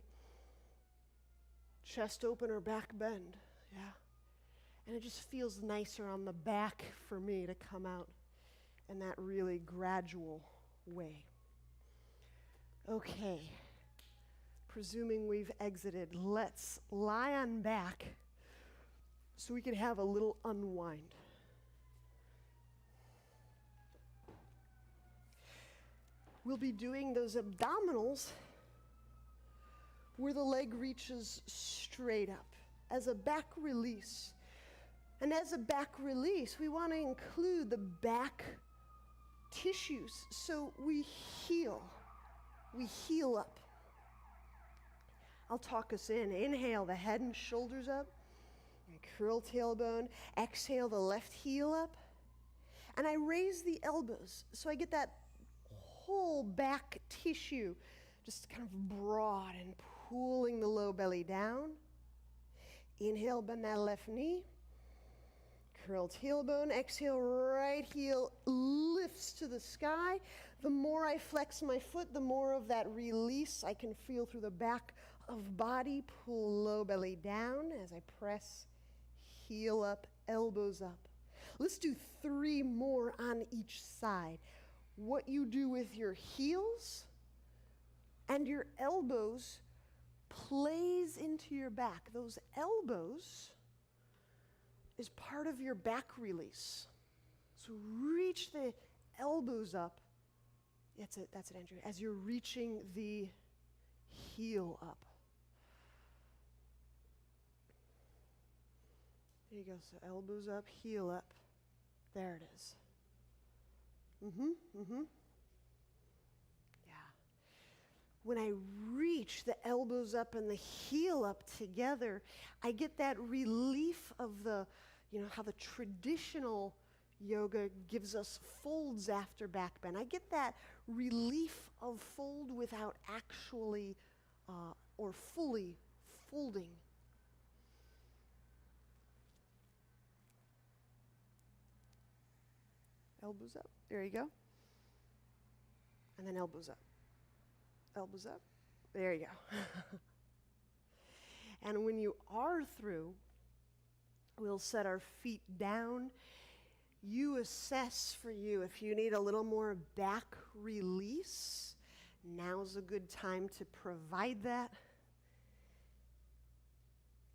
chest open or back bend. Yeah. And it just feels nicer on the back for me to come out in that really gradual way. Okay. Presuming we've exited, let's lie on back so we can have a little unwind. We'll be doing those abdominals where the leg reaches straight up as a back release. And as a back release, we want to include the back tissues so we heal up. I'll talk us in. Inhale, the head and shoulders up. And curl tailbone. Exhale, the left heel up. And I raise the elbows so I get that whole back tissue just kind of broad and pulling the low belly down. Inhale, bend that left knee. Curl tailbone. Exhale, right heel lifts to the sky. The more I flex my foot, the more of that release I can feel through the back of body. Pull low belly down as I press heel up, elbows up. Let's do 3 more on each side. What you do with your heels and your elbows plays into your back. Those elbows is part of your back release. So reach the elbows up. That's it, Andrew. As you're reaching the heel up. There you go. So elbows up, heel up. There it is. Yeah. When I reach the elbows up and the heel up together, I get that relief of how the traditional yoga gives us folds after back bend. I get that relief of fold without actually or fully folding. Elbows up. There you go. And then elbows up. Elbows up. There you go. And when you are through, we'll set our feet down. You assess for you if you need a little more back release. Now's a good time to provide that.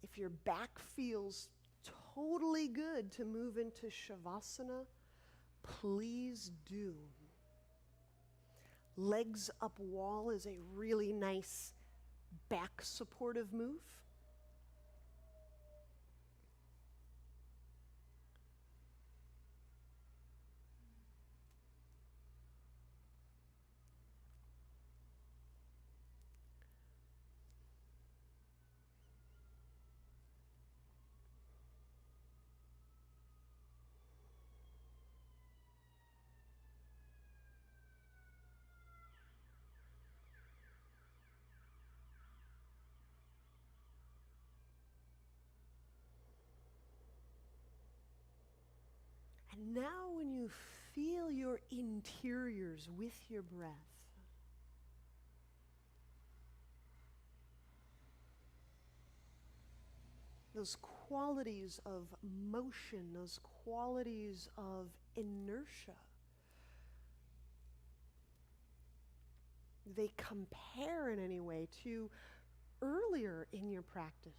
If your back feels totally good to move into Shavasana, please do. Legs up wall is a really nice back supportive move. And now when you feel your interiors with your breath, those qualities of motion, those qualities of inertia, they compare in any way to earlier in your practice?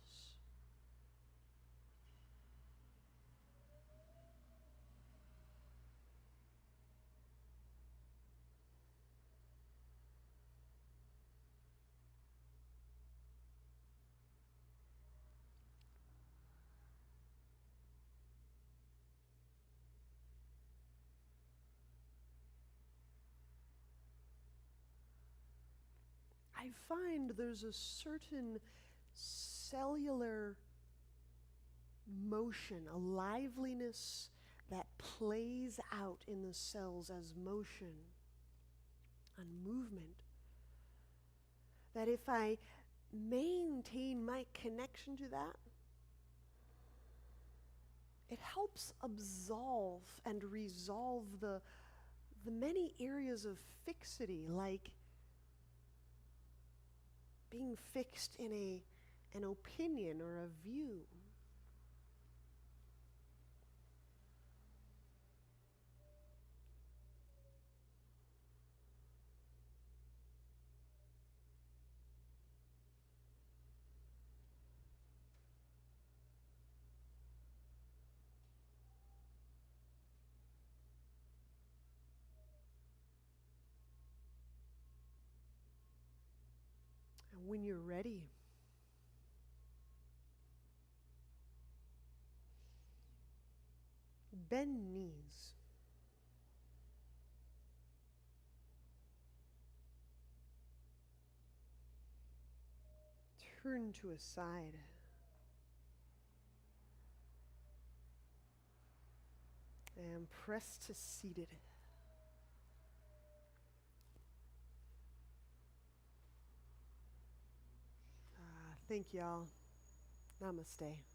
I find there's a certain cellular motion, a liveliness that plays out in the cells as motion and movement, that if I maintain my connection to that, it helps absolve and resolve the many areas of fixity, like being fixed in an opinion or a view. And when you're ready, bend knees. Turn to a side. And press to seated. Thank y'all. Namaste.